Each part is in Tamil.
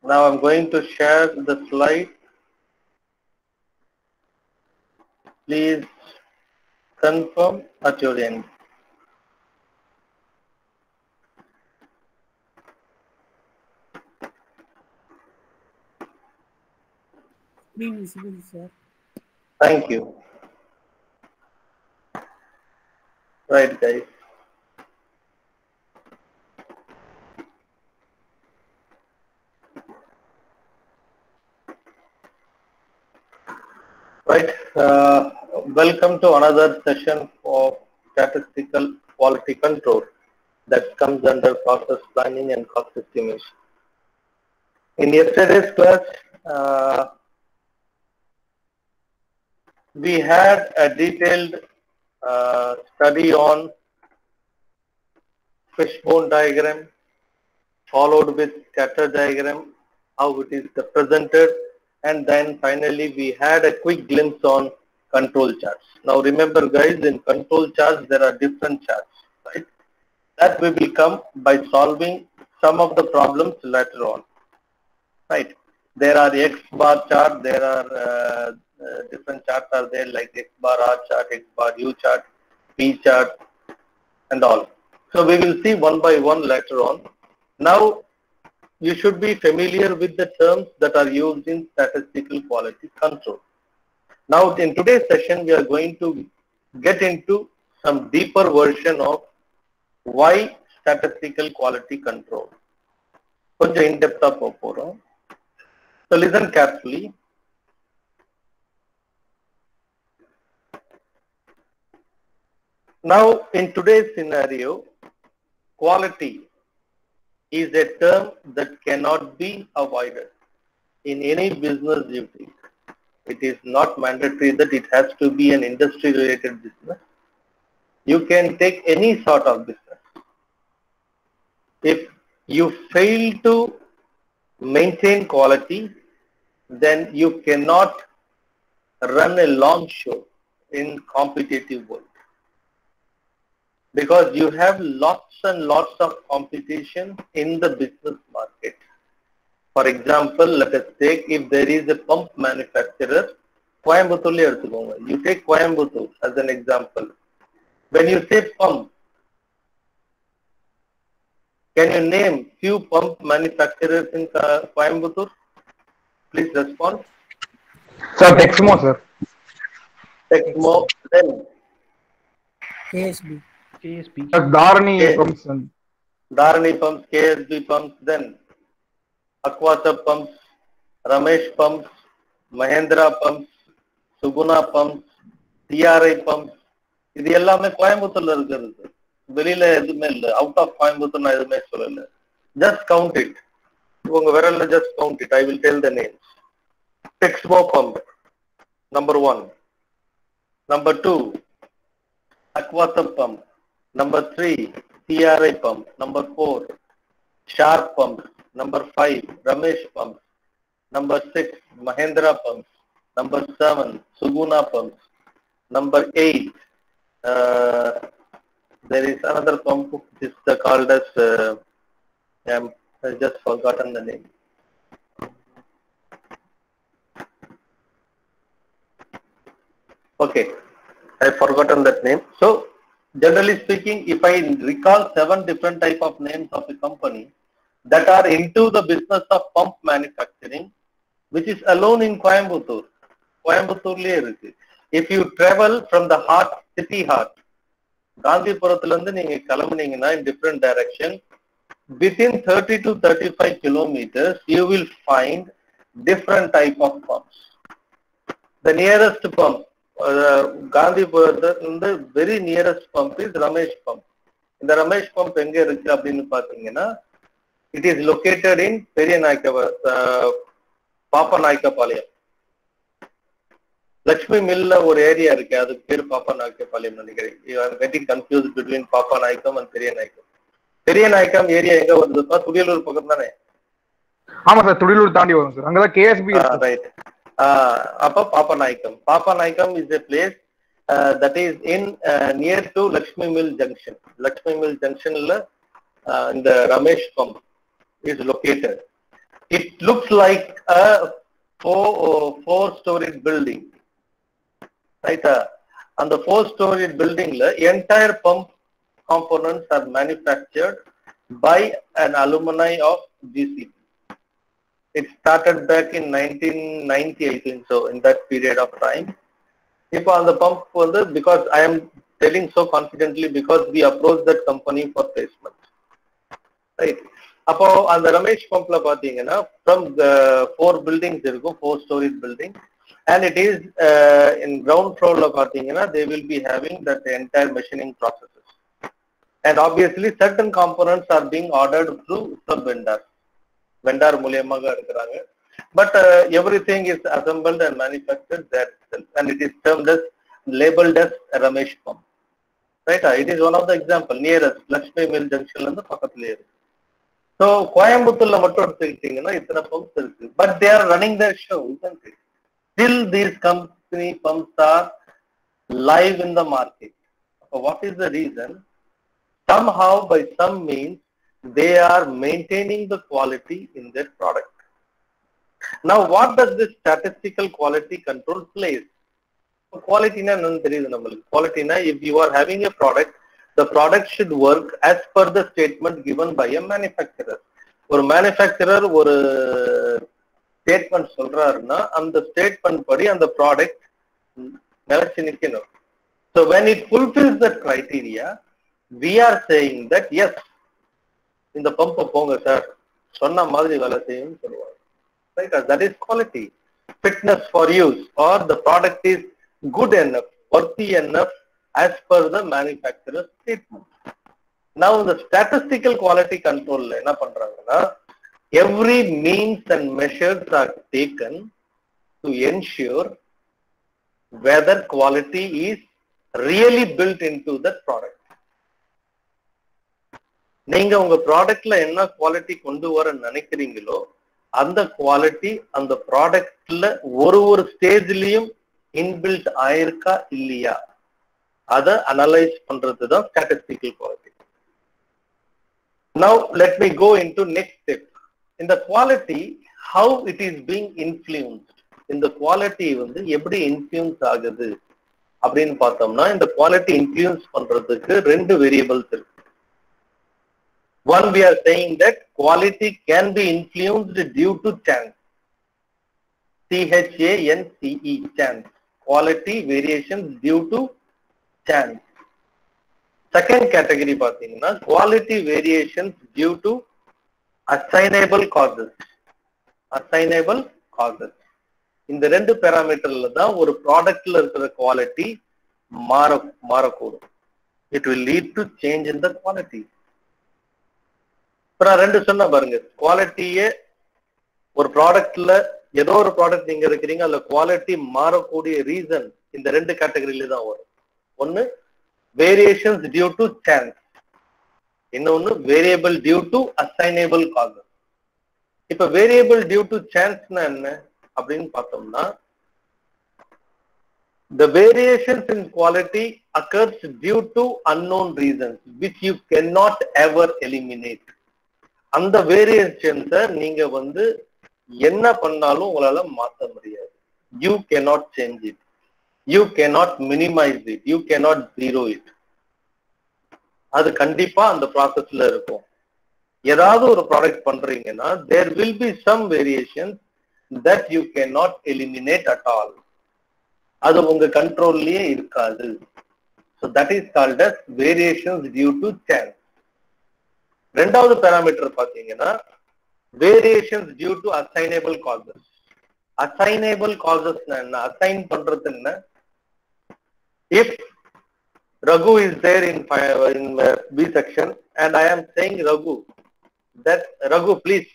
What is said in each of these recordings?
Now I'm going to share the slide. Please confirm at your end. Screen visible, sir. Thank you. Right, guys. Right. Welcome to another session of statistical quality control that comes under process planning and cost estimation. In yesterday's class, we had a detailed study on fishbone diagram, followed with scatter diagram, how it is represented, and then finally we had a quick glimpse on control charts. Now remember guys, in control charts there are different charts, right? That we will come by solving some of the problems later on, right? There are X bar chart, there are different charts are there like X bar R chart, X bar U chart, P chart and all. So we will see one by one later on. Now you should be familiar with the terms that are used in statistical quality control. Now in today's session, we are going to get into some deeper version of why statistical quality control. கொஞ்சம் in-depth போறோம். So listen carefully. Now in today's scenario, quality is a term that cannot be avoided in any business duty. It is not mandatory that it has to be an industry related business. You can take any sort of business. If you fail to maintain quality, then you cannot run a long show in competitive world. Because you have lots and lots of competition in the business market. For example, let us take if there is a pump manufacturer, Coimbatore, you take Coimbatore as an example. When you say pump, can you name few pump manufacturers in Coimbatore? Please respond. Sir, Texmo, sir. Texmo, then KSB. KSP. Dharani pumps. Dharani pumps, KSB pumps, then Aquasub pumps, Ramesh pumps, Mahendra pumps, Suguna pumps, TRI pumps. இது எல்லாமே கோயம்புத்தூர்ல இருக்கிறது. வெளியில எதுவுமே இல்லை. அவுட் ஆஃப் கோயம்புத்தூர் நான் எதுவுமே சொல்லல. Just count it. உங்க விரல்ல just count it. I will tell the names. Texmo pump, number 1. Number 2, Aquasub pump. Number 3, TRI pump. Number 4, Sharp pump. Number 5, Ramesh pump. Number 6, Mahendra pumps. Number 7, Suguna pumps. Number 8, there is another pump which is called as I just forgotten the name. Okay, I've forgotten that name. So generally speaking, if I recall 7 different type of names of a company that are into the business of pump manufacturing, which is alone in Coimbatore. Coimbatore இருக்கு. If you travel from the heart, city heart, காந்திபுரத்துல இருந்து நீங்க கிளம்புனீங்கன்னா in different direction, within 30 to 35 kilometers, you will find different type of pumps. The nearest pump, காந்திபுரத்துல very nearest pump is Ramesh pump. இந்த Ramesh pump எங்க இருக்கு அப்படின்னு பாத்தீங்கன்னா, it is located in பாப்பநாயக்கபாளையம். Lakshmi மில்ல ஒரு ஏரியா இருக்கு, அதுக்கு பேர் பாப்பநாயக்கபாளையம் நினைக்கிறேன். You are getting confused between Pappanaickam and Periyanayakam. Periyanayakam area எங்க வருதுப்பா? துடியலூர் பக்கம் தானே? ஆமா சார், துடியலூர் தாண்டி வரும் சார். அங்கதான் KSB இருக்கு. ரைட். அப்ப Pappanaickam. Pappanaickam is a place that is in near to Lakshmi Mill Junction. Lakshmi Mill Junctionல இந்த Ramesh pump is located. It looks like a four-storied building, right? And the four-storied building, entire pump components are manufactured by an alumni of GCP. It started back in 1990, I think so, in that period of time. If on the pump, because I am telling so confidently because we approached that company for placement, right? அப்போ அந்த ரமேஷ் பம்ப்ல பாத்தீங்கன்னா from the 4 buildings இருக்கும், 4-storied building, and it is in ground floorல பாத்தீங்கன்னா they will be having that entire machining processes, and obviously certain components are being ordered through sub-vendors. Vendor மூலியமாக எடுக்கிறாங்க, but everything is assembled and manufactured there itself, and it is termed as, labeled as Ramesh pump, right? It is one of the example nearest Lakshmi Mill Junction இருந்து பக்கத்துலயே இருக்கு. So கோயம்புத்தூர்ல மட்டும் எடுத்துக்கிட்டீங்கன்னா இத்தனை பம்ப்ஸ் இருக்கு, but they are running their show, isn't it? Still these company pumps are live in the market. So what is the reason? Somehow by some means they are maintaining the quality in their product. Now what does this statistical quality control plays? Quality na enna theriyudhu namakku. Quality na, if you are having a product, the product should work as per the statement given by a manufacturer. Or manufacturer ஒரு statement சொல்றாருன்னா அந்த statement படி அந்த product நிலைச்சு நிக்கணும். So when it fulfills the criteria, we are saying that yes, இந்த பம்பை போங்க சார், சொன்ன மாதிரி வேலை செய்யும்னு சொல்லுவாங்க, right? That is quality. Fitness for use, or the product is good enough, worthy enough as per the manufacturer's statement. Now the statistical quality control என்ன பண்றாங்கன்னா, every means and measures are taken to ensure whether quality is really built into the product. நீங்க உங்க ப்ராடக்ட்ல என்ன குவாலிட்டி கொண்டு வர நினைக்கிறீங்களோ அந்த குவாலிட்டி அந்த ப்ராடக்ட்ல ஒரு ஸ்டேஜ்லயும் இன்பில்ட் ஆயிருக்கா இல்லையா அதை அனலைஸ் பண்றதுதான் statistical quality. Now let me go into next step. In the quality, how it is being influenced. இந்த குவாலிட்டி எப்படி இன்ஃப்ளூயன்ஸ் ஆகுது அப்படின்னு பார்த்தோம்னா, இந்த குவாலிட்டி இன்ஃப்ளூயன்ஸ் பண்றதுக்கு 2 வேரியபிள்ஸ் இருக்கு. One, we are saying that quality can be influenced due to chance. CHANCE, chance. Quality variations due to chance. Second category பாத்தீங்கன்னா, quality variations due to assignable causes. Assignable causes. இந்த 2 பேராமீட்டர்ல தான் ஒரு ப்ராடக்ட்ல இருக்கிற குவாலிட்டி மாறக்கூடும். It will lead to change in the quality. அப்புறம் 2 சொன்ன பாருங்க, குவாலிட்டியே ஒரு ப்ராடக்ட்ல ஏதோ ஒரு ப்ராடக்ட் நீங்க இருக்கிறீங்க, அதுல குவாலிட்டி மாறக்கூடிய ரீசன் இந்த 2 கேட்டகரியில தான் வரும். ஒன்னு வேரியேஷன்ஸ் டியூ டு சான்ஸ், இன்னொன்னு variable due to assignable causes. இப்ப வேரியபிள் டியூ டு சான்ஸ்னா என்ன அப்படின்னு பார்த்தோம்னா, the variations in quality occurs due to unknown reasons which you cannot ever eliminate. அந்த வேரியேஷன்ஸை நீங்க என்ன பண்ணாலும் உங்களால மாற்ற முடியாது. You cannot change it. You cannot minimize it. You cannot zero it. அது கண்டிப்பா அந்த ப்ராசஸ்ல இருக்கும். ஏதாவது ஒரு ப்ராடக்ட் பண்றீங்கன்னா there will be some variations that you cannot eliminate at all. அது உங்க கண்ட்ரோல்லயே இருக்காது. So that is called as variations due to chance. ரெண்டாவது பேராமீட்டர் பாத்தீங்கன்னா variations due to assignable causes. Assignable causes என்ன? அசைன் பண்றது என்ன? If Raghu is there in B section and I am saying that Raghu please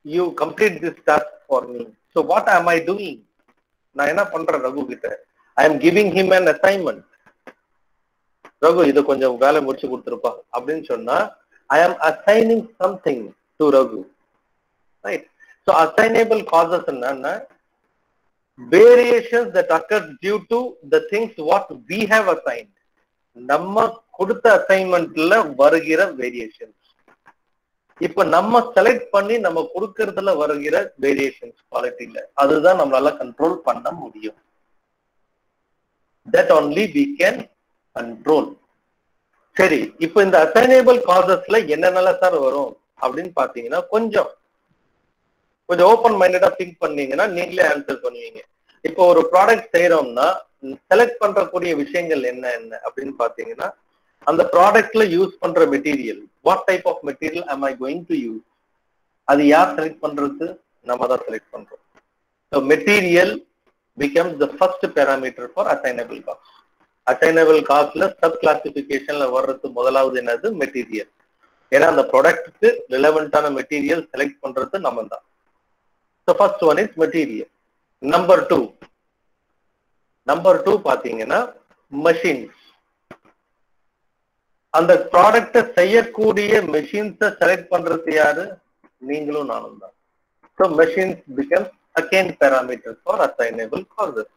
you complete this task for me. So what am I doing? நான் என்ன பண்றேன் ரகு கிட்ட? I am giving him an assignment. Raghu இத கொஞ்சம் வேலை முடிச்சு கொடுத்துருப்பா அப்படின்னு சொன்னா I am assigning something to Raghu, right? So assignable causes enna variations that occur due to the things what we have assigned. நம்ம கொடுத்த அசைன்மெண்ட்ல வருகிற வேரியேஷன்ஸ். இப்ப நம்ம செலக்ட் பண்ணி நம்ம கொடுக்கறதுல வருகிற வேரியேஷன்ஸ் குவாலிட்டியில அதுதான் நம்மளால கண்ட்ரோல் பண்ண முடியும். that only we can control. சரி, இப்ப இந்த அசைனபிள் காசஸ்ல என்னென்னலாம் சார் வரும் அப்படின்னு பாத்தீங்கன்னா கொஞ்சம் ஓப்பன் மைண்டடா திங்க் பண்ணீங்கன்னா நீங்களே ஆன்சர் பண்ணுவீங்க. இப்போ ஒரு ப்ராடக்ட் செய்யறோம்னா செலக்ட் பண்றக்கூடிய விஷயங்கள் என்ன அப்படின்னு பாத்தீங்கன்னா அந்த ப்ராடக்ட்ல யூஸ் பண்ற material, what type of material am I going to use, அது யார் செலக்ட் பண்றது? நம்ம தான் செலக்ட் பண்றோம். So material becomes the first parameter for assignable cost. Assignable costல சப் கிளாசிபிகேஷன்ல வர்றது முதலாவது என்னது? மெட்டீரியல். ஏன்னா அந்த ப்ராடக்ட்டுக்கு ரிலவெண்டான மெட்டீரியல் செலக்ட் பண்றது நம்ம தான். So first one is material. Number two பாத்தீங்கன்னா machines. அந்த ப்ராடக்ட செய்யக்கூடிய மெஷின்ஸை செலக்ட் பண்றது யாரு? நீங்களும் நானும் தான். So machines becomes again parameter for assignable causes.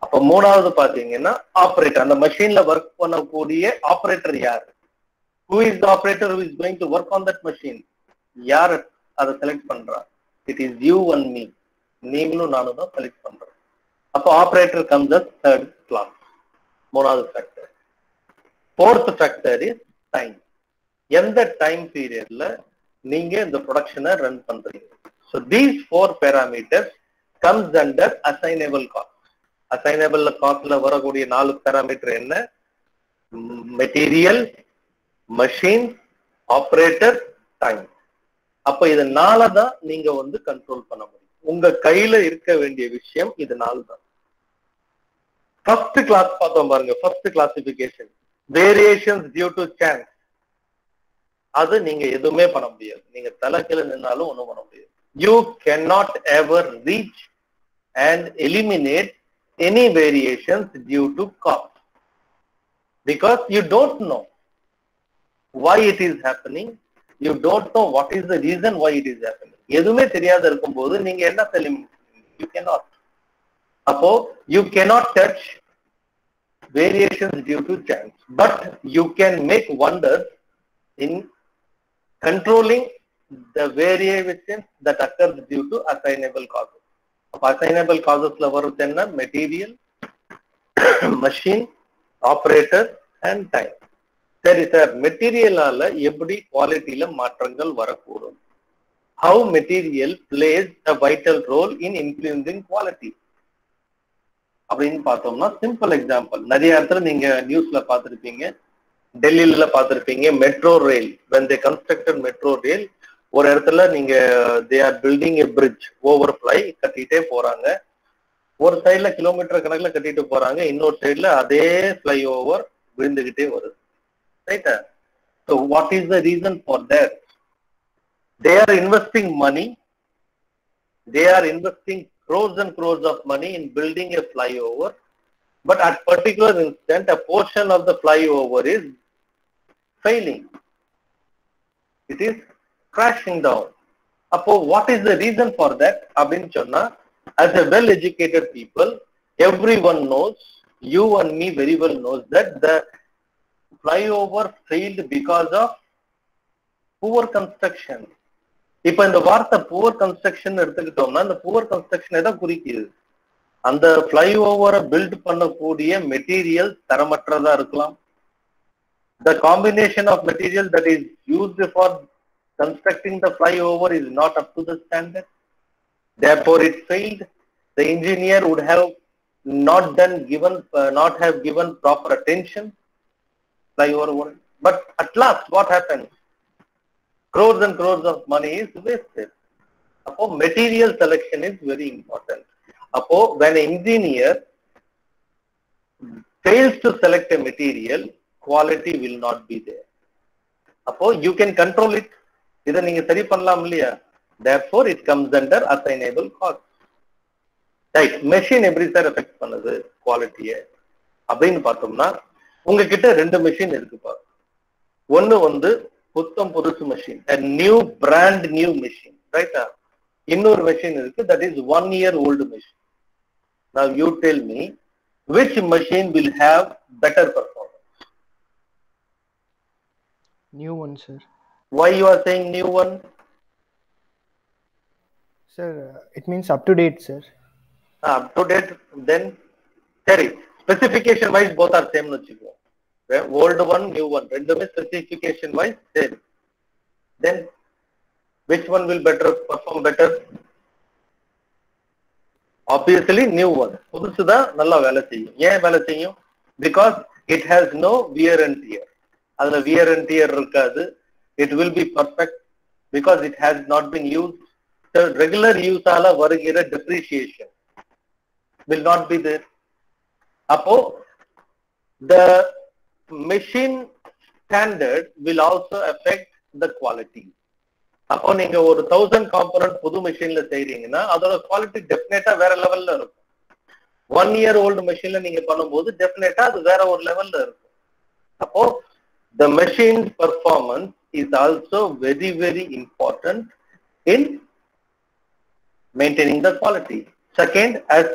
அப்ப மூணாவது பாத்தீங்கன்னா ஆபரேட்டர். அந்த மெஷின்ல ஒர்க் பண்ணக்கூடிய ஆபரேட்டர் யாரு? Who is the operator who is going to work on that machine? யார் அதை செலக்ட் பண்றா? It is you and me. நீங்களும் நானும் தான் செலக்ட் பண்றோம். அப்போ operator comes as third class, மூணாவது factor. Fourth factor is time. எந்த டைம் பீரியட்ல நீங்க இந்த ப்ரொடக்ஷனை ரன் பண்றீங்க? So these four parameters comes under assignable cost. Assignable costல வரக்கூடிய 4 parameter என்ன? Material, machine, operator, time. அப்ப இது 4 தான் நீங்க கண்ட்ரோல் பண்ண முடியும். உங்க கையில இருக்க வேண்டிய விஷயம் இது 4 தான். ஃபர்ஸ்ட் கிளாஸ் பார்த்தோம் பாருங்க. First classification variations due to chance. அது நீங்க எதுவுமே பண்ண முடியாது. நீங்க தலைக்கீழ நின்னாலும் ஒண்ணும் பண்ண முடியாது. You cannot ever reach and eliminate any variations due to cost because you don't know why it is happening. You don't know what is the reason why it is happening. எதுவுமே தெரியாத இருக்கும்போது நீங்க என்ன you cannot. அப்போ you cannot touch variations due to chance, but you can make wonders in controlling the variations that occurs due to assignable causes. Assignable causes la varudhu enna? Material, machine, operator and time. சரி சார், மெட்டீரியலால எப்படி குவாலிட்டியில மாற்றங்கள் வரக்கூடும்? How material plays a vital role in influencing quality அப்படின்னு பார்த்தோம்னா சிம்பிள் எக்ஸாம்பிள். நிறைய இடத்துல நீங்க நியூஸ்ல பார்த்திருப்பீங்க, டெல்லியில பார்த்திருப்பீங்க. Metro rail, when they constructed metro rail, ஒரு இடத்துல நீங்க they are building a bridge, overfly கட்டிட்டே போறாங்க. ஒரு சைடுல கிலோமீட்டர் கணக்குல கட்டிட்டு போறாங்க, இன்னொரு சைடுல அதே ஃப்ளைஓவர் விழுந்துகிட்டே வருது. Right? So what is the reason for that? They are investing money. They are investing crores and crores of money in building a flyover. But at particular instant, a portion of the flyover is failing. It is crashing down. Appo, what is the reason for that? Abin chonna, as a well-educated people, everyone knows, you and me very well knows that the flyover failed because of poor construction. இப்ப இந்த வார்த்தை புவர் கன்ஸ்ட்ரக்ஷன் எடுத்துக்கிட்டோம்னா இந்த புவர் கன்ஸ்ட்ரக்ஷனை தான் குறிக்குது. அந்த ஃப்ளைஓவரை பில்ட் பண்ணக்கூடிய மெட்டீரியல் தரமற்றதா இருக்கலாம். The combination of material that is used for constructing the flyover is not up to the standard. Therefore, it failed. The engineer would have not have given proper attention. Flyover. But at last, what happens? Crores and crores of money is wasted. Appo material selection is very important. Appo when an engineer fails to select a material, quality will not be there. Appo you can control it. Idha neenga sari pannalam illaya. Therefore it comes under assignable cost. Right? Machine every sir affect pannadhu quality e அப்படினு பார்த்தோம்னா உங்ககிட்ட ரெண்டு மெஷின் இருக்குப்பா. ஒன்னு புத்தம் புதுசு machine, a new brand new machine, right? இன்னொரு மெஷின் இருக்கு, that is 1 year old machine. Now you tell me which machine will have better performance? New one, sir. Why you are saying new one? Sir, it means up to date, sir. Up to date, then சரி specification wise both are same னு வச்சுக்குவோம். Old one, new one, ரெண்டுமே specification wise same. Then which one will perform better? Obviously new one. புதுசு தான் நல்லா வேலை செய்யும். ஏன் வேலை செய்யும்? Because it has no wear and tear. அதுல wear and tear இருக்காது. It will be perfect because it has not been used. The regular use ஆல வருகிற depreciation will not be there. அப்போ the machine standard will also affect the quality. அப்போ நீங்க ஒரு 1000 காம்போனன்ட் புது மெஷின்ல செய்றீங்கன்னா அதோட குவாலிட்டி டெஃபினட்டா வேற லெவல்ல இருக்கும். 1 year old மெஷின்ல நீங்க பண்ணும்போது டெஃபினட்டா அது வேற ஒரு லெவல்ல இருக்கும். அப்போ the machine's performance is also very very important in maintaining the quality. Second, as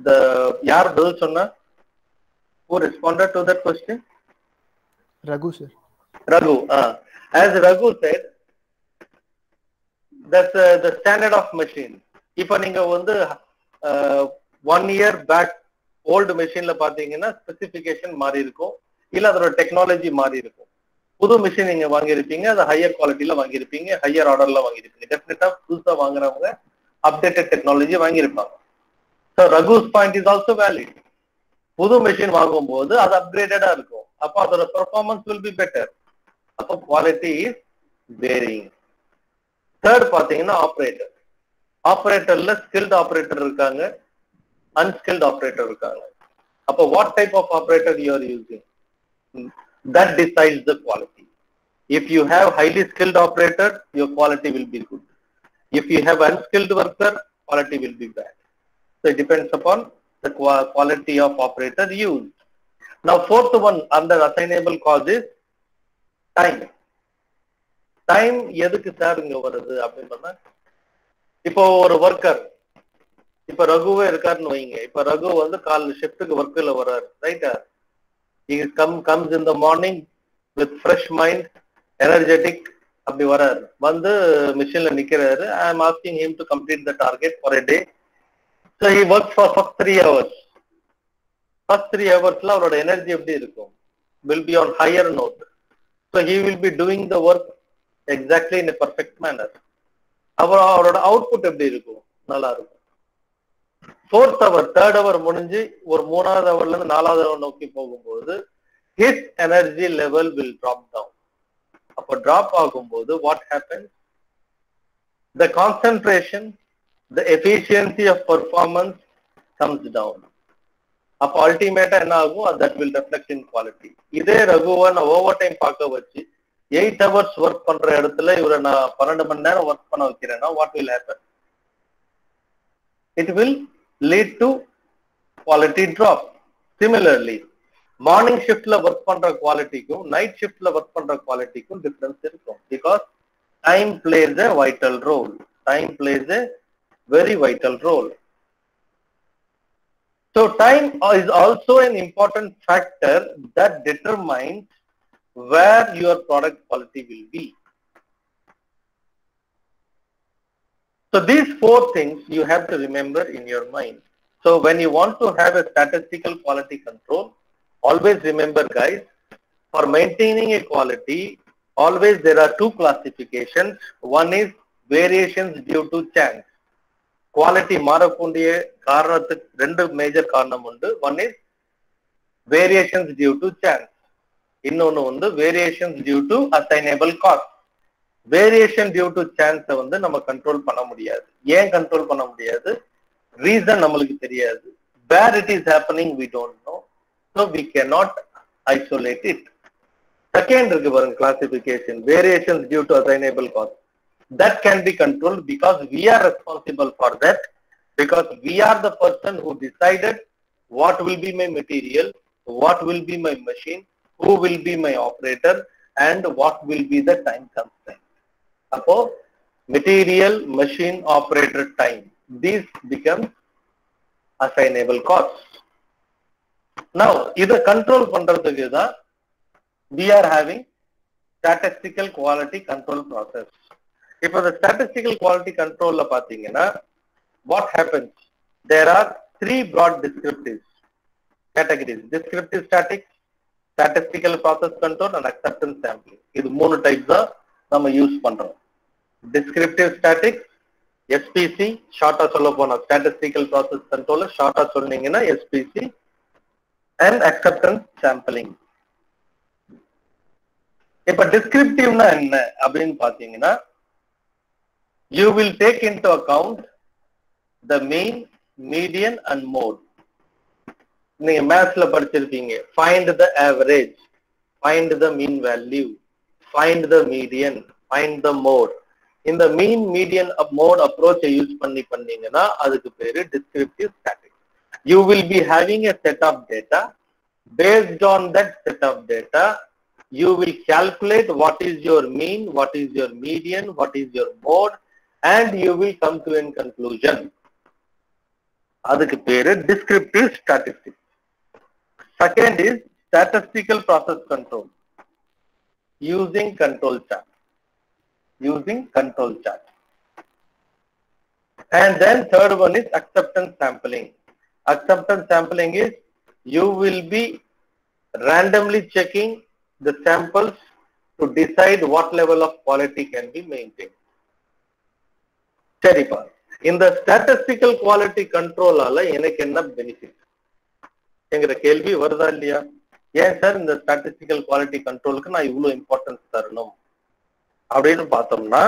the yaar பதில் சொன்னா, who responded to that question? Raghu, sir. Raghu. As Raghu said, that's the standard of machine. இப்போ நீங்க வந்து 1 year back old machineல பாத்தீங்கன்னா ஸ்பெசிபிகேஷன் மாறி இருக்கும், இல்ல அதோட டெக்னாலஜி மாறி இருக்கும். புது மிஷின் நீங்க வாங்கியிருப்பீங்க, அது ஹையர் குவாலிட்டியில வாங்கியிருப்பீங்க, ஹையர் ஆர்டர்ல வாங்கியிருப்பீங்க. டெஃபினட்டா புதுசா வாங்குறவங்க அப்டேட்டட் டெக்னாலஜி வாங்கியிருப்பாங்க. So Raghu's point is also valid. புது மிஷின் வாங்கும்போது அது அப்கிரேடடா இருக்கும், அப்போ அதோட பெர்ஃபார்மன்ஸ் வில் பி பெட்டர். அப்போ குவாலிட்டி இஸ் வேரிங். தேர்ட் பாத்தீங்கன்னா ஆப்ரேட்டர். ஆப்ரேட்டர்ல ஸ்கில்ட் ஆப்ரேட்டர் இருக்காங்க, அன்ஸ்கில்ட் ஆப்ரேட்டர் இருக்காங்க. அப்போ what type of operator you are using, that decides the quality. If you have highly skilled operator, your quality will be good. If you have unskilled worker, quality will be bad. So it depends upon the quality of operator used. Now fourth one under assignable cause is time. Time எதுக்கு சார் இங்க வருது அப்படின்னா, இப்போ ஒரு ஒர்க்கர், இப்ப ரகுவே இருக்காருன்னு வைங்க. இப்ப ரகு வந்து கால் ஷிஃப்ட்டுக்கு ஒர்க்ல வர்றாரு, ரைட்டா? He comes in the morning with fresh mind, energetic, அப்படி வராரு. வந்து மிஷின்ல நிக்கிறாரு. I am asking him to complete the target for a day. So he works for first 3 hours. First 3 hoursல அவரோட எனர்ஜி எப்படி இருக்கும்? Will be on higher note. So he will be doing the work exactly in a perfect manner. அவரோட அவுட்புட் எப்படி இருக்கும்? நல்லா இருக்கும். ஃபோர்த் அவர், தேர்ட் அவர் முடிஞ்சு ஒரு 3வது ஹவர்ல இருந்து 4வது ஹவர் நோக்கி போகும்போது his energy level will drop down. அப்போ டிராப் ஆகும்போது what happens? The concentration, the efficiency of performance comes down. அப்போ அல்டிமேட்டா என்ன ஆகும்? that will reflect in quality. இதே ரகுவை நான் ஓவர் டைம் பார்க்க வச்சு 8 hours ஒர்க் பண்ற இடத்துல இவரை நான் 12 மணி நேரம் ஒர்க் பண்ண வைக்கிறேன்னா what will happen? It will lead to quality drop. Similarly, morning shiftல ஒர்க் பண்ற குவாலிட்டிக்கும் நைட் ஷிஃப்ட்ல ஒர்க் பண்ற குவாலிட்டிக்கும் டிஃபரன்ஸ் இருக்கும். Because time plays a vital role. Time plays a very vital role. So time is also an important factor that determines where your product quality will be. So these 4 things you have to remember in your mind. So when you want to have a statistical quality control, always remember guys, for maintaining a quality, always there are 2 classifications. One is variations due to chance. Quality மாறக்கூடிய காரணத்துக்கு 2 மேஜர் காரணம் உண்டு. One is variations due to chance. இன்னொன்னு வந்து variations due to assignable cost. Variation due to சான்ஸை வந்து நம்ம கண்ட்ரோல் பண்ண முடியாது. ஏன் கண்ட்ரோல் பண்ண முடியாது? ரீசன் நம்மளுக்கு தெரியாது. Where it is happening we don't know, so we cannot isolate it. Second இருக்கு பாருங்க classification, variations due to assignable cost. That can be controlled because we are responsible for that, because we are the person who decided what will be my material, what will be my machine, who will be my operator, and what will be the time constraint. அப்போ material, machine, operator, time, these become assignable costs. Now இத கண்ட்ரோல் பண்றதுக்கு தான் we are having statistical quality control process. இப்போ the statistical quality control ல பாத்தீங்கன்னா what happens? There are three broad descriptives categories: descriptive statics, statistical process control and acceptance sampling. இது மூணு டைப்ஸ் தான் நம்ம யூஸ் பண்றோம். Descriptive statics, SPC, ஷார்ட்டா சொல்ல போனா statistical process control, ஷார்ட்டா சொன்னீங்கன்னா SPC, and acceptance sampling. இப்ப descriptiveனா என்ன அப்படின்னு பாத்தீங்கன்னா, you will take into account the mean, median and mode. நீங்க மேத்ஸ்ல படிச்சிருப்பீங்க, find the average, find the mean value, find the median, find the mode. இந்த mean, median, mode approach use பண்ணீங்கன்னா அதுக்கு பேரு descriptive statistics. You will be having a set of data. Based on that set of data, you will calculate what is your mean, what is your median, what is your mode, and you will come to a conclusion. அதுக்கு பேரு descriptive statistics. Second is statistical process control using control chart. And then third one is acceptance sampling. Acceptance sampling is you will be randomly checking the samples to decide what level of quality can be maintained. சரிப்பா, இந்த statistical quality control ஆல எனக்கு என்ன பெனிஃபிட் என்கிற கேள்வி வருதா இல்லையா? ஏன் சார் இந்த statistical quality controlக்கு நான் இவ்வளவு இம்பார்ட்டன்ஸ் தரணும் அப்படின்னு பார்த்தோம்னா,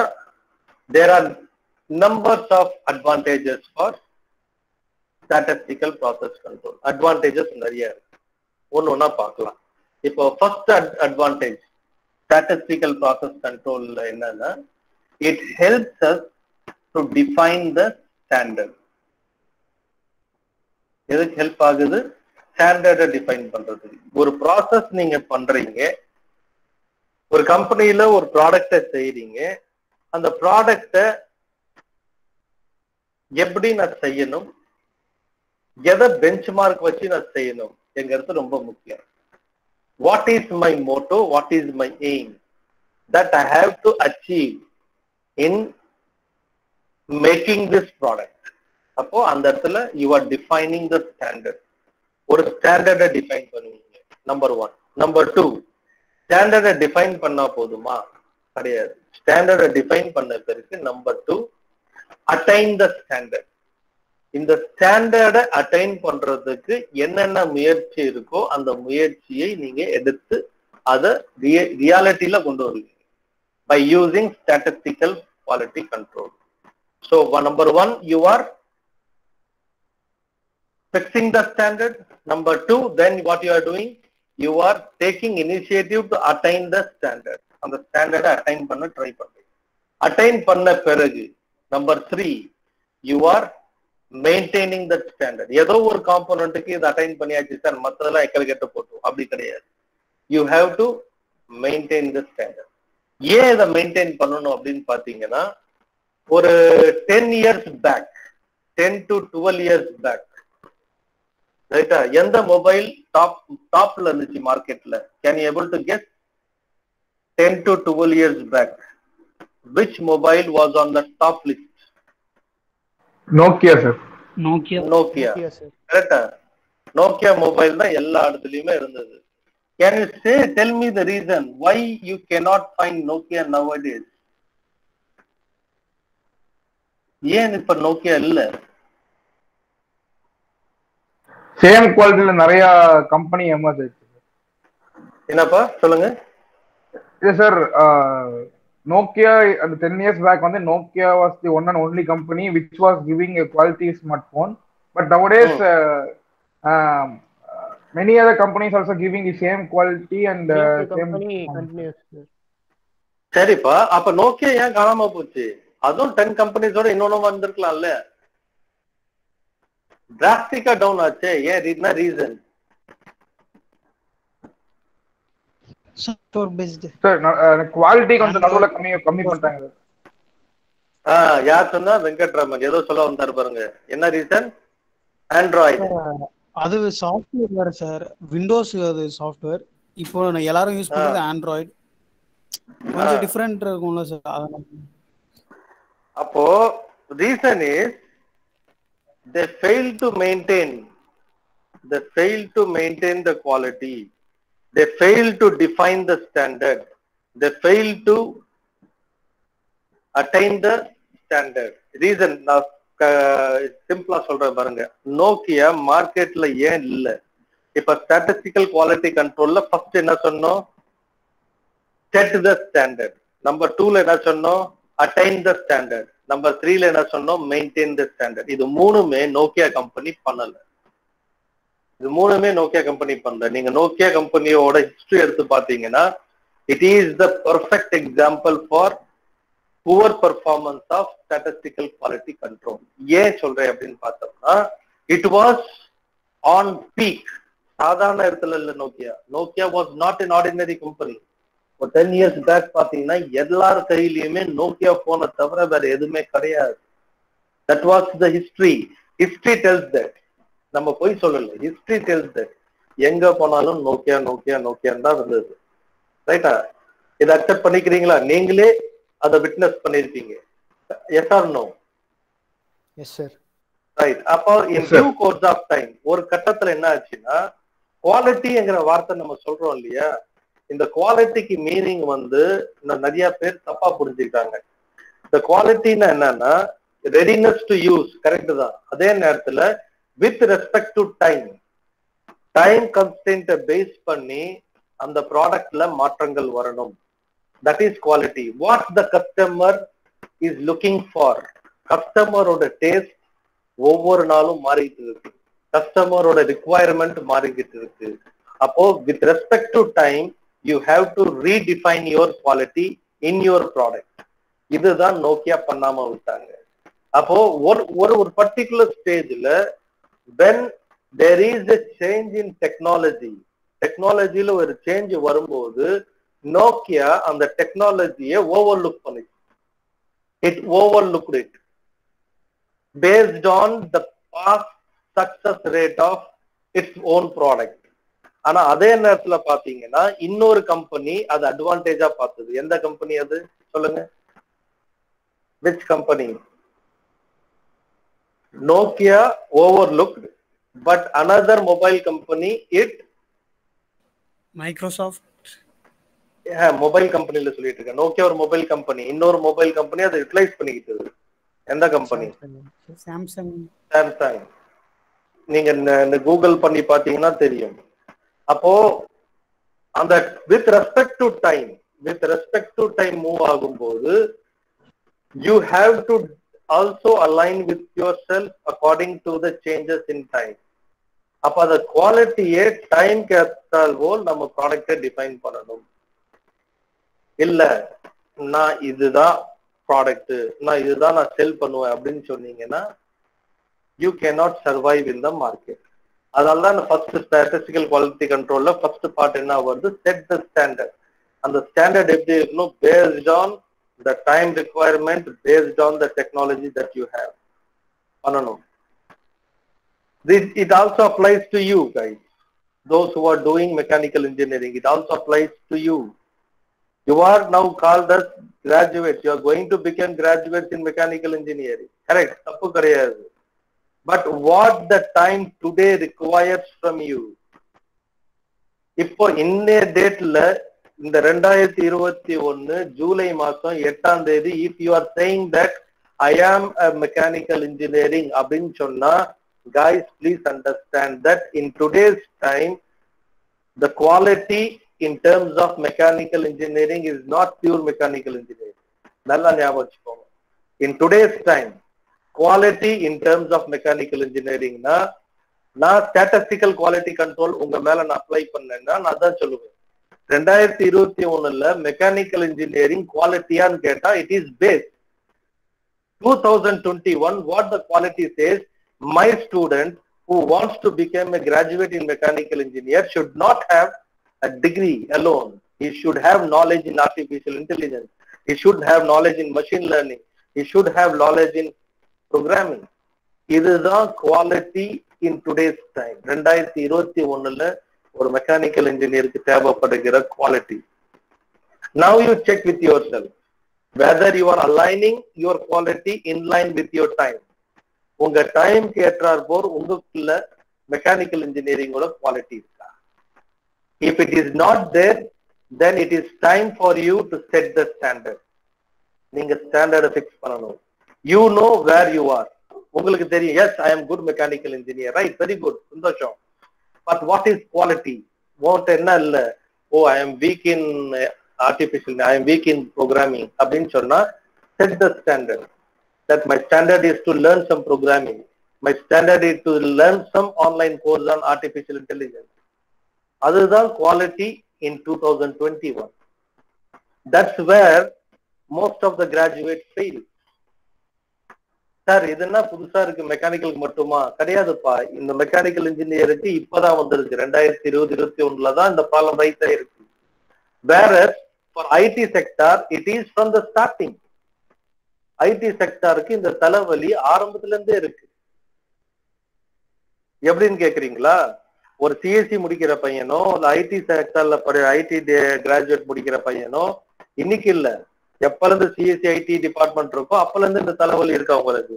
there are numbers of advantages for statistical process control. Advantages நிறைய இருக்கு, ஒன்னா பார்க்கலாம். இப்போ first advantage statistical process control என்னன்னா, it helps us to define the standard. எதுக்கு ஹெல்ப் ஆகுது? ஸ்டாண்டர்டை டிஃபைன் பண்றது. ஒரு ப்ராசஸ் நீங்க பண்றீங்க, ஒரு கம்பெனியில ஒரு ப்ராடக்டை செய்றீங்க, அந்த ப்ராடக்டை எப்படி நான் செய்யணும், எதை பெஞ்ச் மார்க் வச்சு நான் செய்யணும் என்கிறது ரொம்ப முக்கியம். What is my motto, what is my aim that I have to achieve in making this product? அப்போ அந்த இடத்துல you are defining the standard. ஒரு ஸ்டாண்டர்டை டிஃபைன் பண்ணுவீங்க, நம்பர் 1. நம்பர் 2, ஸ்டாண்டர்டை டிஃபைன் பண்ணா போதுமா? கிடையாது. ஸ்டாண்டர்டை டிஃபைன் பண்ண பிறகு நம்பர் 2, அட்டைன் த ஸ்டாண்டர்ட். இந்த ஸ்டாண்டர்டை அட்டைன் பண்றதுக்கு என்னென்ன முயற்சி இருக்கோ அந்த முயற்சியை நீங்க எடுத்து அதை ரியாலிட்டியில கொண்டு வருவீங்க by using statistical quality control. So number 1, you are fixing the standard. Number 2, then what you are doing, you are taking initiative to attain the standard. அந்த ஸ்டாண்டர்டை அட்டைன் பண்ண ட்ரை பண்றீங்க. அட்டைன் பண்ண பிறகு number 3, you are maintaining that standard. ஏதோ ஒரு காம்போனன்ட்டுக்கு இது அட்டைன் பண்ணியாச்சு சார், மற்றதெல்லாம் எக்கல் கெட்ட போட்டோம், அப்படி கிடையாது. You have to maintain the standard. ஏன் இதை மெயின்டைன் பண்ணணும் அப்படின்னு பாத்தீங்கன்னா, ஒரு 10 years back, 10 to 12 years back, ரைட்டா, எந்த மொபைல் டாப்ல இருந்துச்சு மார்க்கெட்ல? Can you able to guess? 10 to 12 years back, which mobile was on the top list? Nokia sir. Nokia, கரெக்டா? நோக்கியா மொபைல் தான் எல்லா இடத்துலயுமே இருந்தது. Can you tell me the reason why you cannot find Nokia nowadays? ஏன் இப்ப நோக்கியா இல்ல? சேம் குவாலிட்டில நிறைய கம்பெனி ஏமாந்துச்சு. என்னப்பா சொல்லுங்க? இல்ல சார், நோக்கியா அந்த 10 years பேக் வந்து Nokia was the one and only company which was giving a quality smartphone, but nowadays many other companies also giving the same quality and same continuous. சரிப்பா, அப்ப நோக்கியா ஏன் காணாம போச்சு? அதுவும் 10 கம்பெனிஸோட இன்னொன்னு வந்திருக்கலாம்ல. டிராஸ்டிக்கா டவுன் ஆச்சு. ஏன்? என்ன reason? Software based. Sir quality கொஞ்சம் நடுவுல கம்மி பண்ணிட்டாங்க. யார் சொன்னா? வெங்கட்ராமன் ஏதோ சொல்ல வந்தாரு பாருங்க. என்ன ரீசன்? ஆண்ட்ராய்டு. அது சாஃப்ட்வேர் வேற சார், விண்டோஸ் அது சாஃப்ட்வேர். இப்போ எல்லாரும் யூஸ் பண்றது ஆண்ட்ராய்டு. கொஞ்சம் டிஃபரெண்ட் இருக்கும்ல சார். அப்போ reason is they fail to maintain the quality, they fail to define the standard, they fail to attain the standard. Reason நான் சிம்பிளா சொல்றேன் பாருங்க. நோக்கியா மார்க்கெட்ல ஏன் இல்ல? இப்ப ஸ்டாட்டிஸ்டிக்கல் குவாலிட்டி கண்ட்ரோல்ல ஃபர்ஸ்ட் என்ன சொன்னோம்? Set the standard. நம்பர் 2ல என்ன சொன்னோம்? Attain the standard. நம்பர் 3ல என்ன சொன்னோம்? Maintain the standard. இது மூணுமே நோக்கியா கம்பெனி பண்ணல. நீங்க நோக்கியா கம்பெனியோட ஹிஸ்டரி எடுத்து பாத்தீங்கன்னா it is the perfect example for poor performance of statistical quality control. ஏன் சொல்றேன் அப்படின்னு பார்த்தோம்னா இட் வாஸ் ஆன் பீக். சாதாரண இடத்துல இல்ல Nokia was not an ordinary company. ஒரு 10 years பேக் பாத்தீங்கன்னா எல்லார் கையிலயுமே நோக்கியா போனை தவிர வேற எதுவுமே கிடையாது. That was the history. History டெல்ஸ் that. நம்ம போய் சொல்லல. History டெல்ஸ் that. எங்க போனாலும் நோக்கியான்னு தான் இருந்தது. ரைட்டா? இதை அக்செப்ட் பண்ணிக்கிறீங்களா? நீங்களே அதை விட்னஸ் பண்ணிருப்பீங்க. Yes or no? Yes sir. Right. அப்போ in due course of time ஒரு கட்டத்துல என்ன ஆச்சுன்னா குவாலிட்டிங்கிற வார்த்தை நம்ம சொல்றோம் இல்லையா, இந்த குவாலிட்டிக்கு மீனிங் நிறைய பேர் தப்பா புரிஞ்சுக்கிட்டாங்க. இந்த குவாலிட்டின்னா என்னன்னா ரெடினஸ் டு யூஸ், கரெக்ட் தான். அதே நேரத்துல வித் ரெஸ்பெக்ட் டு டைம் கன்ஸ்டன்ட்டை பேஸ் பண்ணி அந்த ப்ராடக்ட்ல மாற்றங்கள் வரணும். That is quality. What the customer is looking for. கஸ்டமரோட டேஸ்ட் ஒவ்வொரு நாளும் மாறிட்டு இருக்கு. கஸ்டமரோட ரிக்வயர்மெண்ட் மாறிக்கிட்டு இருக்கு. அப்போ with respect to time you have to redefine your quality in your product. இதுதான் நோக்கியா பண்ணாம விட்டாங்க. அப்போ ஒரு பர்டிகுலர் ஸ்டேஜ்ல when there is a change in டெக்னாலஜில ஒரு சேஞ்ச் வரும்போது நோக்கியா அந்த டெக்னாலஜியை ஓவர்லுக் பண்ணிச்சு. It overlooked it based on the past success rate of its own product. ஆனா அதே நேரத்துல பாத்தீங்கன்னா இன்னொரு கம்பெனி அது அட்வான்டேஜா பார்த்தது. எந்த கம்பெனி அது சொல்லுங்க? Which company? Nokia overlooked but another mobile company it Microsoft. Mobile கம்பெனில சொல்லிட்டு இருக்கேன். நோக்கியா ஒரு மொபைல் கம்பெனி, இன்னொரு மொபைல் கம்பெனி அதை யூட்டிலைஸ் பண்ணிக்கிட்டது. எந்த கம்பெனி? சாம்சங். நீங்க கூகுள் பண்ணி பாத்தீங்கன்னா தெரியும். அப்போ அந்த with respect to time move ஆகும்போது you have to also align with yourself according to the changes in time. அப்ப அந்த குவாலிட்டியே டைம் கேட்டால் போல் நம்ம ப்ராடக்டை டிஃபைன் பண்ணணும். இல்ல நான் இதுதான் ப்ராடக்ட், இதுதான் நான் செல் பண்ணுவேன் அப்படின்னு சொன்னீங்கன்னா you cannot survive in the market. அதனாலதான் ஃபர்ஸ்ட் ஸ்டாட்டிஸ்டிக்கல் குவாலிட்டி கண்ட்ரோல்ல ஃபர்ஸ்ட் பார்ட் என்ன வருது? Set the standard. அந்த ஸ்டாண்டர்ட் எப்படி இருக்கணும்? Based on the time requirement, based on the technology that you have பண்ணணும். It also applies to you guys, those who are doing mechanical engineering. It also applies to you. You are now called as graduates. You are going to become graduates in mechanical engineering. Correct? Tappu kadiyadu. But what the time today requires from you. இப்போ இன்னே டேட்ல இந்த 2021 ஜூலை மாசம் 8ஆம் தேதி if you are saying that I am a mechanical engineering அப்படின்னு சொன்னா guys please understand that in today's time the quality in terms of mechanical engineering is not pure mechanical engineering. நல்லா ஞாபகம் வச்சுக்கோங்க. In today's time quality in terms of mechanical engineering நான் ஸ்டாட்டிஸ்டிக்கல் குவாலிட்டி கண்ட்ரோல் உங்க மேல நான் அப்ளை பண்ணேன்னா நான் தான் சொல்லுவேன். 2021 மெக்கானிக்கல் இன்ஜினியரிங் குவாலிட்டியான்னு கேட்டா it is based 2021 what the quality says, my student who wants to become a graduate in mechanical engineer should not have a degree alone. He should have knowledge in artificial intelligence. He should have knowledge in machine learning. He should have knowledge in programming. இதுதான் குவாலிட்டி இன் டுடேஸ் டைம். 2021 ஒரு மெக்கானிக்கல் இன்ஜினியருக்கு தேவைப்படுகிற quality. Now you check with yourself whether you are aligning your quality in line with your time. உங்க டைம் ஏற்றார் போர் உங்களுக்குள்ள மெக்கானிக்கல் இன்ஜினியரிங்கோட குவாலிட்டி இருக்கா? If it is not there, then it is time for you to set the standard. நீங்க ஸ்டாண்டர்டை ஃபிக்ஸ் பண்ணணும். You know where you are. உங்களுக்கு தெரியும், yes, I am good mechanical engineer, right? Very good, சந்தோஷம். But what is quality? What என்ன இல்ல, oh, I am weak in artificial, I am weak in programming அப்படின்னு சொன்னா, set the standard. That my standard is to learn some programming. My standard is to learn some online course on artificial intelligence. அதுதான் quality in 2021. That's where most of the graduates fail. Sir இது என்ன புதுசா இருக்கு, மெக்கானிக்கலுக்கு மட்டுமா? கிடையாதுப்பா. இந்த மெக்கானிக்கல் இன்ஜினியருக்கு இப்பதான் வந்திருக்கு, 2020-21 தான் இந்த ப்ராப்ளம் ரைஸ் ஆயிருக்கு. Whereas for IT sector it is from the starting. IT செக்டாருக்கு இந்த தலைவலி ஆரம்பத்துல இருந்தே இருக்கு. எப்படின்னு கேக்குறீங்களா? ஒரு சிஎஸ்சி முடிக்கிற பையனோ இல்ல ஐடி செக்டர்ல ஐடி கிராஜுவேட் முடிக்கிற பையனோ இன்னைக்கு இல்ல, எப்பல இருந்து சிஎஸ்சி ஐடி டிபார்ட்மெண்ட் இருக்கோ அப்பல இருந்து இந்த தலைவலி இருக்கு அவங்களுக்கு.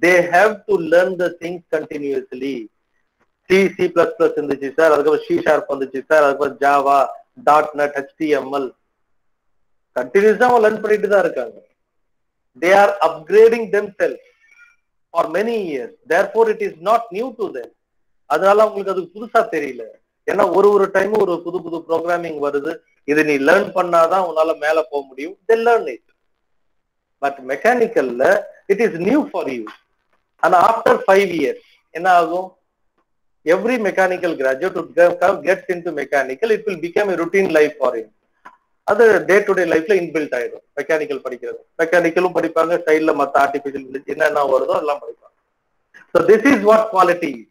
They have to learn the things continuously. C plus plus இருந்துச்சு சார், அதுக்கப்புறம் சி ஷார்ப் வந்துச்சு சார், அதுக்கப்புறம் ஜாவா, .NET, HTML கண்டினியூஸா அவங்க லேர்ன் பண்ணிட்டு தான் இருக்காங்க. They are upgrading themselves for many years. Therefore, it is not new to them. அதனால உங்களுக்கு அது புதுசா தெரியல. ஏன்னா ஒரு டைம் ஒரு புது ப்ரோக்ராமிங் வருது, இது நீ லேர்ன் பண்ணாதான் உன்னால மேல போக முடியும். They learn it. But மெக்கானிக்கல்ல it is new for you. And after 5 years என்ன ஆகும்? Every mechanical graduate who gets into mechanical, it will become a routine life for him. அது டே டு டே லைஃப்ல இன்பில்ட் ஆயிடும். மெக்கானிக்கல் படிக்கிறது, மெக்கானிக்கலும் படிப்பாங்க, சைட்ல மற்ற ஆர்டிபிஷியல் என்னென்ன வருதோ எல்லாம் படிப்பாங்க. So this is what quality is.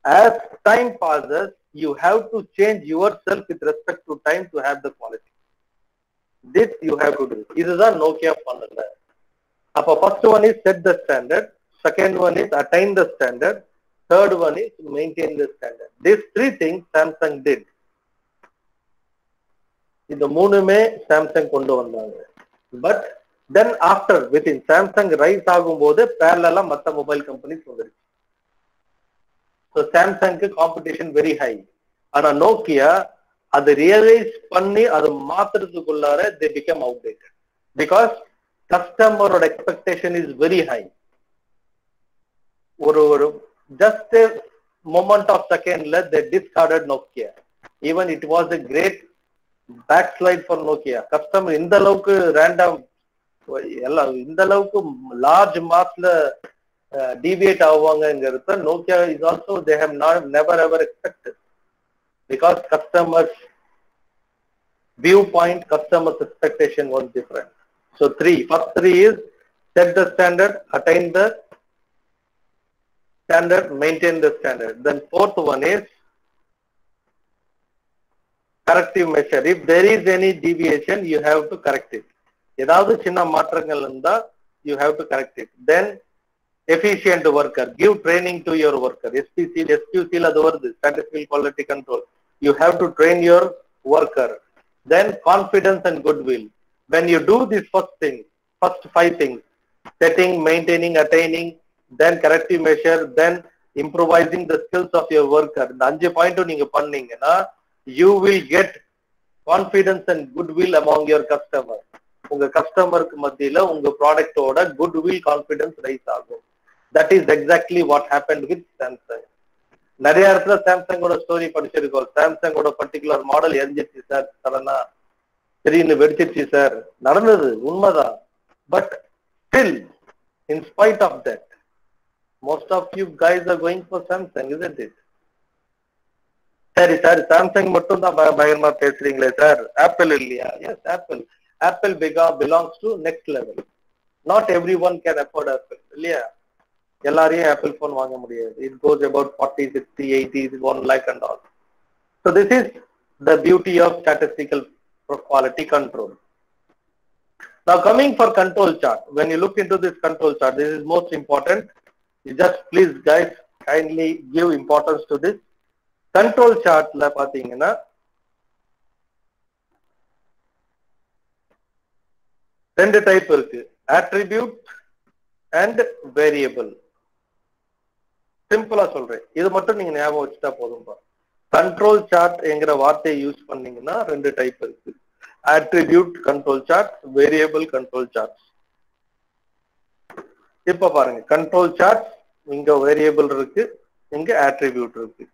As time passes, you have to change yourself with respect to time to have the quality. This you have to do. இதுதான் நோக்கியா பண்ணல. அப்ப first one is set the standard, second one is attain the standard, third one is maintain the standard. These three things Samsung did. இந்த மூணுமே சாம்சங் கொண்டு வந்தாங்க. But then after within Samsung rise ஆகும் போது பேரலா மற்ற மொபைல் கம்பெனிஸ் வந்துருச்சு. ஸோ சாம்சங்க்கு காம்படிஷன் வெரி ஹை. ஆனா நோக்கியா அதை ரியலைஸ் பண்ணி அதை மாத்துறதுக்குள்ளார தே பிகம் அவுடேட்டட். பிகாஸ் கஸ்டமரோட எக்ஸ்பெக்டேஷன் இஸ் வெரி ஹை. ஒரு ஜஸ்ட் மொமெண்ட் ஆஃப் செகண்ட்ல they discarded Nokia. Even it was a great backslide for Nokia. Customer இந்த அளவுக்கு ரேண்டம் எல்லாம் இந்த அளவுக்கு லார்ஜ் மாஸ்ல டிவியேட் ஆவாங்கிறது Nokia is also they have never ever expected. Because customers view point, customers expectation was different. So first three is set the standard, attain the standard, maintain the standard. Then fourth one is corrective measure. If there is any deviation, you have to correct it. ஏதாவது சின்ன மாற்றங்கள் இருந்தா you have to correct it. Then efficient worker, give training to your worker. SQC அது வருது, statistical quality control. You have to train your worker. Then confidence and goodwill. When you do this first 5 things, setting, maintaining, attaining, then corrective measure, then improvising the skills of your worker. இந்த 5 பாயிண்ட் நீங்க பண்ணீங்கன்னா you will get confidence and goodwill among your customer. உங்க கஸ்டமருக்கு மத்தியில உங்க ப்ராடக்டோட goodwill, confidence ரைஸ் ஆகும். That is exactly what happened with Samsung. நிறைய இடத்துல சாம்சங்கோட ஸ்டோரி படிச்சிருக்கோம். சாம்சங்கோட பர்டிகுலர் மாடல் எரிஞ்சிருச்சு சார், சடனா திடீர்னு வெடிச்சிருச்சு சார், நடந்தது உண்மைதான். But still, in spite of that, most of you guys are going for Samsung, isn't it? சரி சார், சாம்சங் மட்டும் தான் பயங்கரமா பேசுறீங்களே சார், ஆப்பிள் இல்லையா? Yes, Apple belongs to next level. Not everyone can afford Apple, இல்லையா? எல்லாரையும் ஆப்பிள் போன் வாங்க முடியாது. It goes about 40, 60, 80, 1 lakh and all. So this is the beauty of statistical quality control. Now coming for control chart, when you look into this control chart, this is most important. You just please guys kindly give importance to this. Control சார்ட்ல பாத்தீங்கன்னா ரெண்டு டைப் இருக்கு, attribute and variable. சிம்பிளா சொல்றேன், இது மட்டும் நீங்க ஞாபகம் வச்சுட்டா போதும்பா. கண்ட்ரோல் சார்ட் என்கிற வார்த்தையை யூஸ் பண்ணீங்கன்னா ரெண்டு டைப் இருக்கு, attribute control chart, variable control charts. இப்ப பாருங்க, கண்ட்ரோல் சார்ட் இங்க வேரியபிள் இருக்கு, இங்க attribute இருக்கு.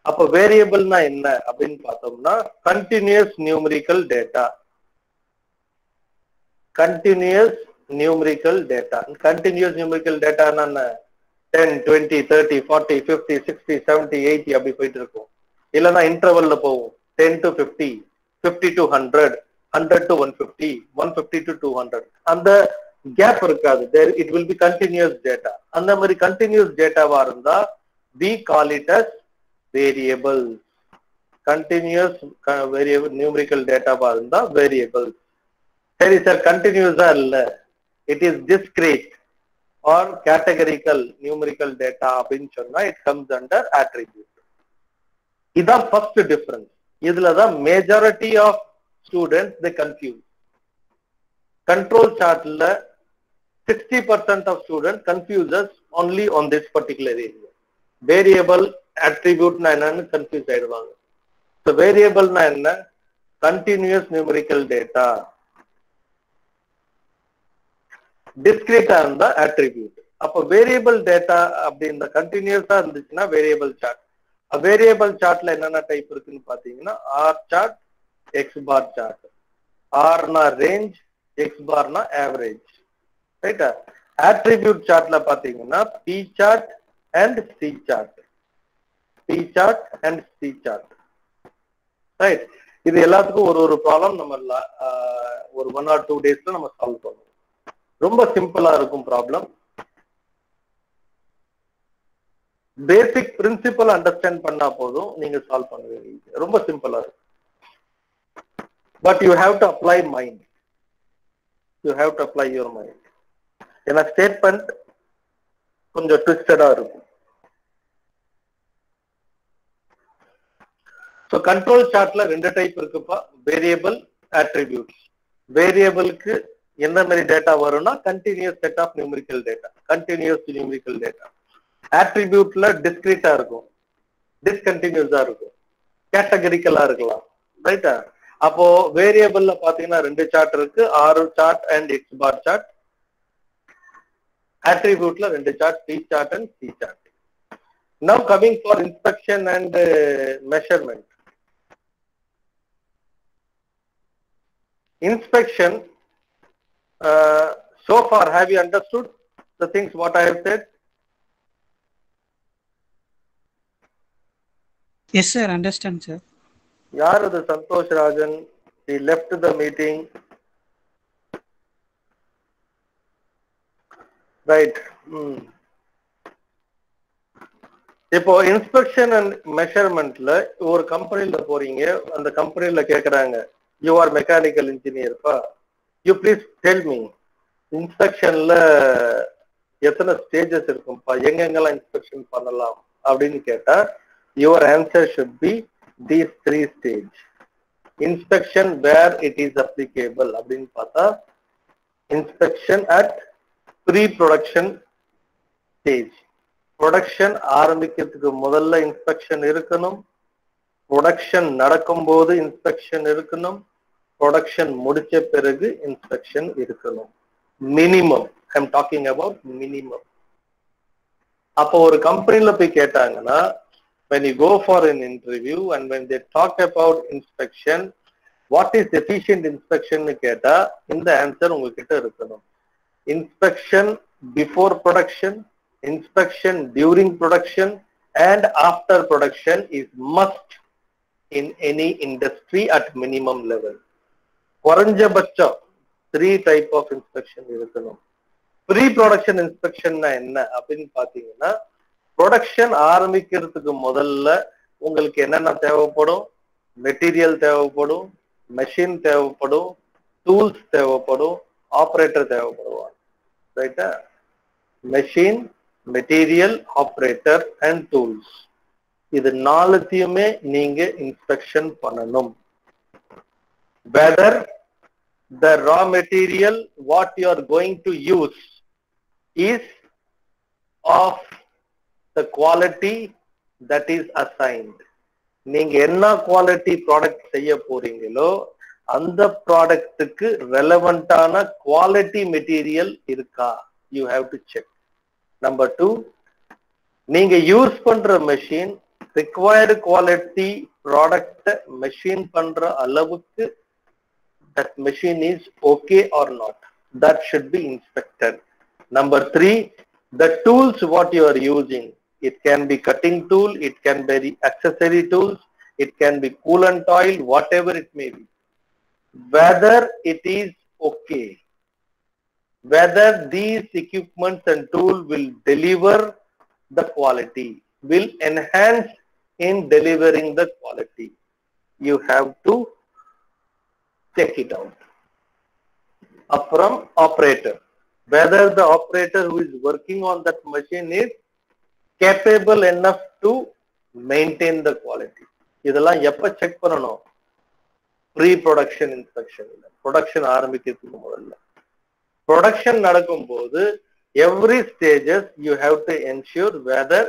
அப்ப வேரியபிள்னா என்ன அப்படின்னு பார்த்தோம்னா continuous numerical data. Continuous numerical data, continuous numerical டேட்டானா என்ன? 10, 20, 30, 40, 50, 60, 70, 80 அப்படி போயிட்டு இருக்கும். இல்லைன்னா இன்டர்வல்ல போகும், 10 to 50, 50 to 100, 100 to 150, 150 to 200. அந்த கேப் இருக்காது. there it will be continuous data. அந்த மாதிரி continuous டேட்டாவா இருந்தா we call it as variables. continuous variable numerical டேட்டாவா இருந்தா variables. சரி சார், கண்டினியூஸா இல்ல, it is discrete or categorical numerical data அப்படின்னு சொன்னா it comes under attribute. இதான் first difference. இதுலதான் majority of students they confuse. Control chartல 60% of students confuses only on this particular area. Variable attribute na enna confuse ஆயிடுவாங்க. So variable na enna? Continuous numerical data. Discrete இருந்தா attribute. அப்ப variable data அப்படி இந்த கண்டினியூஸா இருந்துச்சுன்னா variable chart. வேரியபிள் சார்ட்ல என்னென்ன டைப் இருக்குன்னு பாத்தீங்கன்னா R chart, X bar chart. R na range, X bar na average. ரைட்டா? attribute chartல பாத்தீங்கன்னா P chart and C chart. P chart and C chart. Right? இது எல்லாத்துக்கும் ஒரு ப்ராப்ளம் நம்ம ஒரு 1 or 2 daysல நம்ம சால்வ் பண்ணுவோம். ரொம்ப சிம்பிளா இருக்கும் ப்ராப்ளம். பேசிக் பிரின்சிபல் அண்டர்ஸ்டாண்ட் பண்ணா போதும், நீங்க சால்வ் பண்ணுவீங்க. ரொம்ப சிம்பிளா இருக்கும். But you have to apply mind. You have to apply your mind. ஏன்னா ஸ்டேட்மெண்ட் கொஞ்சம் ட்விஸ்டடா இருக்கும். ஸோ கண்ட்ரோல் சார்ட்ல ரெண்டு டைப் இருக்குப்பா, வேரியபிள், அட்ரிபியூட். வேரியபிளுக்கு எந்த மாதிரி டேட்டா வரும்னா continuous set of numerical data, continuous numerical data. attribute-ல discrete-ஆ இருக்கும், discontinuous-ஆ இருக்கும், categorical-ஆ இருக்கலாம். ரைட்டா? அப்போ வேரியபிள்ல பாத்தீங்கன்னா ரெண்டு சார்ட் இருக்கு, R chart and X bar chart. attribute-ல ரெண்டு chart, P chart and C chart. Now coming for inspection and measurement. Inspection, so far have you understood the things what I have said? Yes sir, understand sir. யார் அது? Santhosh Rajan. He left the meeting. Right. இப்போ இன்ஸ்பெக்ஷன் அண்ட் மெஷர்மெண்ட்ல ஒரு கம்பெனில போறீங்க, அந்த கம்பெனில கேக்குறாங்க, யூ ஆர் மெக்கானிக்கல் இன்ஜினியர்ப்பா, யூ ப்ளீஸ் டெல் மீ இன்ஸ்பெக்ஷன்ல எத்தனை ஸ்டேஜஸ் இருக்கும்பா, எங்கெங்கெல்லாம் இன்ஸ்பெக்ஷன் பண்ணலாம் அப்படின்னு கேட்டா your answer should be these 3 stage. Inspection where it is applicable அப்படின்னு பார்த்தா inspection at pre-production stage. Production ஆரம்பிக்கிறதுக்கு முதல்ல இன்ஸ்பெக்ஷன் இருக்கணும், ப்ரொடக்ஷன் நடக்கும்போது இன்ஸ்பெக்ஷன் இருக்கணும், ப்ரொடக்ஷன் முடிச்ச பிறகு இன்ஸ்பெக்ஷன் இருக்கணும். Minimum, I am talking about minimum. அப்போ ஒரு கம்பெனில போய் கேட்டாங்கன்னா, when you go for an interview and when they talk about inspection, what is efficient inspection னு கேட்டா இந்த ஆன்சர் உங்ககிட்ட இருக்கணும். inspection before production, inspection during production and after production is must in any industry at minimum level. குறைஞ்சபட்சம் 3 type of inspection இருக்கணும். ப்ரீ ப்ரொடக்ஷன் இன்ஸ்பெக்ஷன்னா என்ன அப்படின்னு பாத்தீங்கன்னா, ப்ரொடக்ஷன் ஆரம்பிக்கிறதுக்கு முதல்ல உங்களுக்கு என்னென்ன தேவைப்படும்? மெட்டீரியல் தேவைப்படும், மெஷின் தேவைப்படும், டூல்ஸ் தேவைப்படும், ஆப்ரேட்டர் தேவைப்படுவாங்க. ரைட்டா? Machine, material, operator and tools, இது நாலுத்தையுமே நீங்க இன்ஸ்பெக்ஷன் பண்ணணும். Whether the raw material what you are going to use is of the quality that is assigned. நீங்க என்ன குவாலிட்டி ப்ராடக்ட் செய்ய போறீங்களோ அந்த ப்ராடக்ட்டுக்கு ரெலவெண்டான குவாலிட்டி மெட்டீரியல் இருக்கா, you have to check. Number 2, நீங்க யூஸ் பண்ற machine required quality product machine பண்ற அளவுக்கு that machine is okay or not, that should be inspected. Number 3, the tools what you are using, it can be cutting tool, it can be accessory tools, it can be coolant oil, whatever it may be, whether it is okay, whether these equipments and tool will deliver the quality, will enhance in delivering the quality, you have to check it out. From operator, whether the operator who is working on that machine is capable enough to maintain the quality. இதெல்லாம் எப்ப செக் பண்ணணும்? Pre production inspection. ப்ரொடக்ஷன் ஆரம்பிக்கிறதுக்கு முதல்ல. ப்ரொடக்ஷன் நடக்கும் போது every stages you have to ensure whether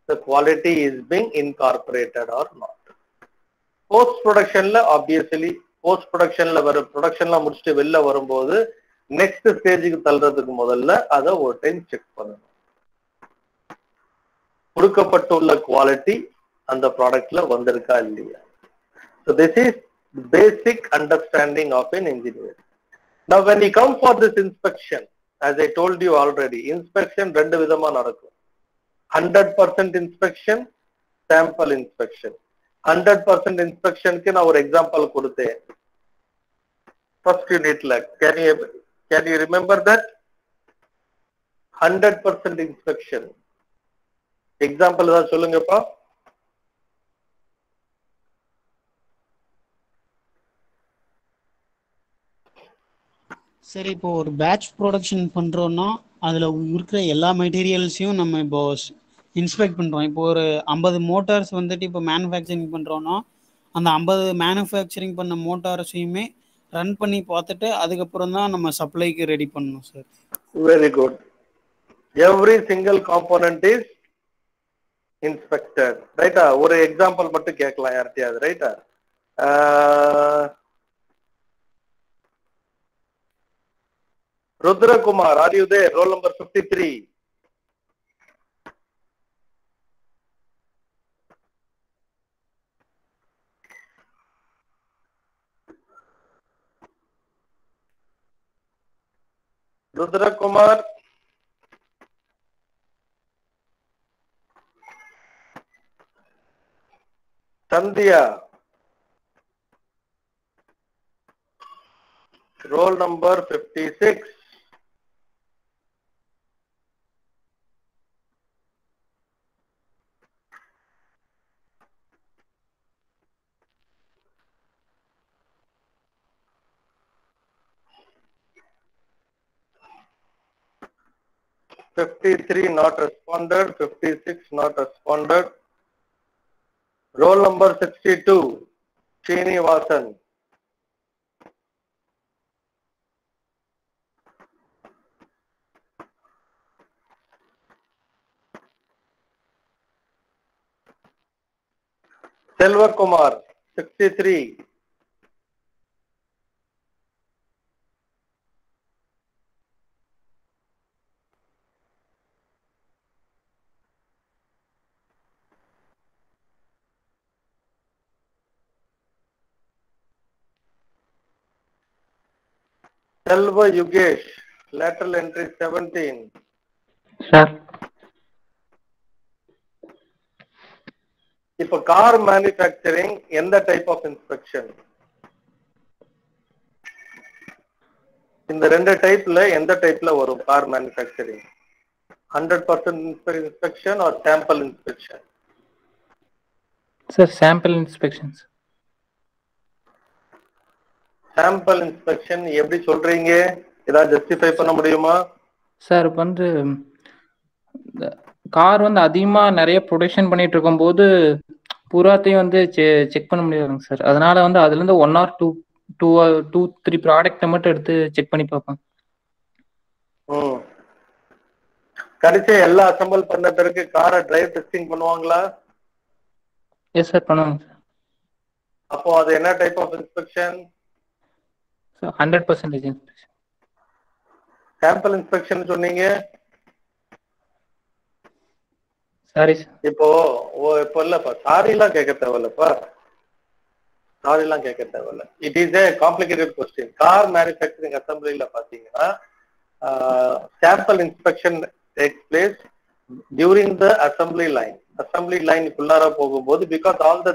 the quality is being incorporated or not. Post productionல obviously போஸ்ட் ப்ரொடக்ஷன்ல வர ப்ரொடக்ஷன்லாம் முடிச்சுட்டு வெளில வரும்போது நெக்ஸ்ட் ஸ்டேஜுக்கு தள்ளுறதுக்கு முதல்ல அதை ஒரு டைம் செக் பண்ணணும். கொடுக்கப்பட்டுள்ள குவாலிட்டி அந்த ப்ராடக்ட்ல வந்திருக்கா இல்லையா. So this is basic understanding of an engineer. Now when we come for this inspection, as I told you already, inspection ரெண்டு விதமா நடக்கும். 100% inspection, sample inspection. 100% இன்ஸ்பெக்ஷனுக்கு நான் ஒரு எக்ஸாம்பிள் கொடுத்தேன் ஃபர்ஸ்ட் யூனிட்ல. Can you remember that? 100% inspection example தான் சொல்லுங்கப்பா. சரி, இப்போ ஒரு பேட்ச் ப்ரொடக்ஷன் பண்றோம்னா அதுல இருக்கிற எல்லா மெட்டீரியல்ஸையும் நம்ம இப்போ இன்ஸ்பெக்ட் பண்ணுறோம். இப்போ ஒரு 50 மோட்டார்ஸ் வந்துட்டு இப்போ மேனுஃபேக்சரிங் பண்ணுறோன்னா அந்த 50 மேனுஃபேக்சரிங் பண்ண மோட்டார்ஸையுமே ரன் பண்ணி பார்த்துட்டு அதுக்கப்புறம் தான் நம்ம சப்ளைக்கு ரெடி பண்ணணும் sir. Very good. Every single component is inspected, ரைட்டா? ஒரு எக்ஸாம்பிள் மட்டும் கேட்கலாம் யார்கிட்டயாவது, ரைட்டா? Rudrakumar, are you there? Roll number 53. Rudrakumar. Sandhya. Roll number 56. (53) not responded, 56 not responded. Roll number 62, Srinivasan. Selva Kumar, 63. Selva Yugesh, lateral entry 17. Sir. இப்போ கார் மேனுஃபேக்சரிங் எந்த டைப் ஆஃப் இன்ஸ்பெக்ஷன்? இந்த ரெண்டு டைப்ல எந்த டைப்ல வரும் car manufacturing? 100% inspection R sample inspection? Sir sample inspections. Sample inspection எப்படி சொல்றீங்க? ஏதாவது ஜஸ்டிஃபை பண்ண முடியுமா? சார் இப்போ வந்து கார் வந்து அதிகமாக நிறைய ப்ரொடக்ஷன் பண்ணிட்டு இருக்கும்போது பூராத்தையும் வந்து செக் பண்ண முடியாதுங்க சார். அதனால வந்து அதுலேருந்து 1 or 2 டூ த்ரீ ப்ராடக்ட்டை மட்டும் எடுத்து செக் பண்ணி பார்ப்பேன். ம். கடைசியா எல்லாம் அசெம்பிள் பண்ண பிறகு காரை டிரைவ் டெஸ்டிங் பண்ணுவாங்களா? எஸ் சார், பண்ணுவாங்க சார். அப்போ அது என்ன type of inspection? Sir 100% inspection. Sample inspection சொன்னீங்க. Sorry sir. இப்போ இல்லப்பா, சாரிலாம் கேட்க தேவையில்லப்பா, சாரிலாம் கேட்க தேவையில்ல. It is a complicated question. Car manufacturing அசம்பிளில பாத்தீங்கன்னா sample inspection takes place during the assembly line. Assembly லைனுக்குள்ளார போகும்போது, பிகாஸ் ஆல் த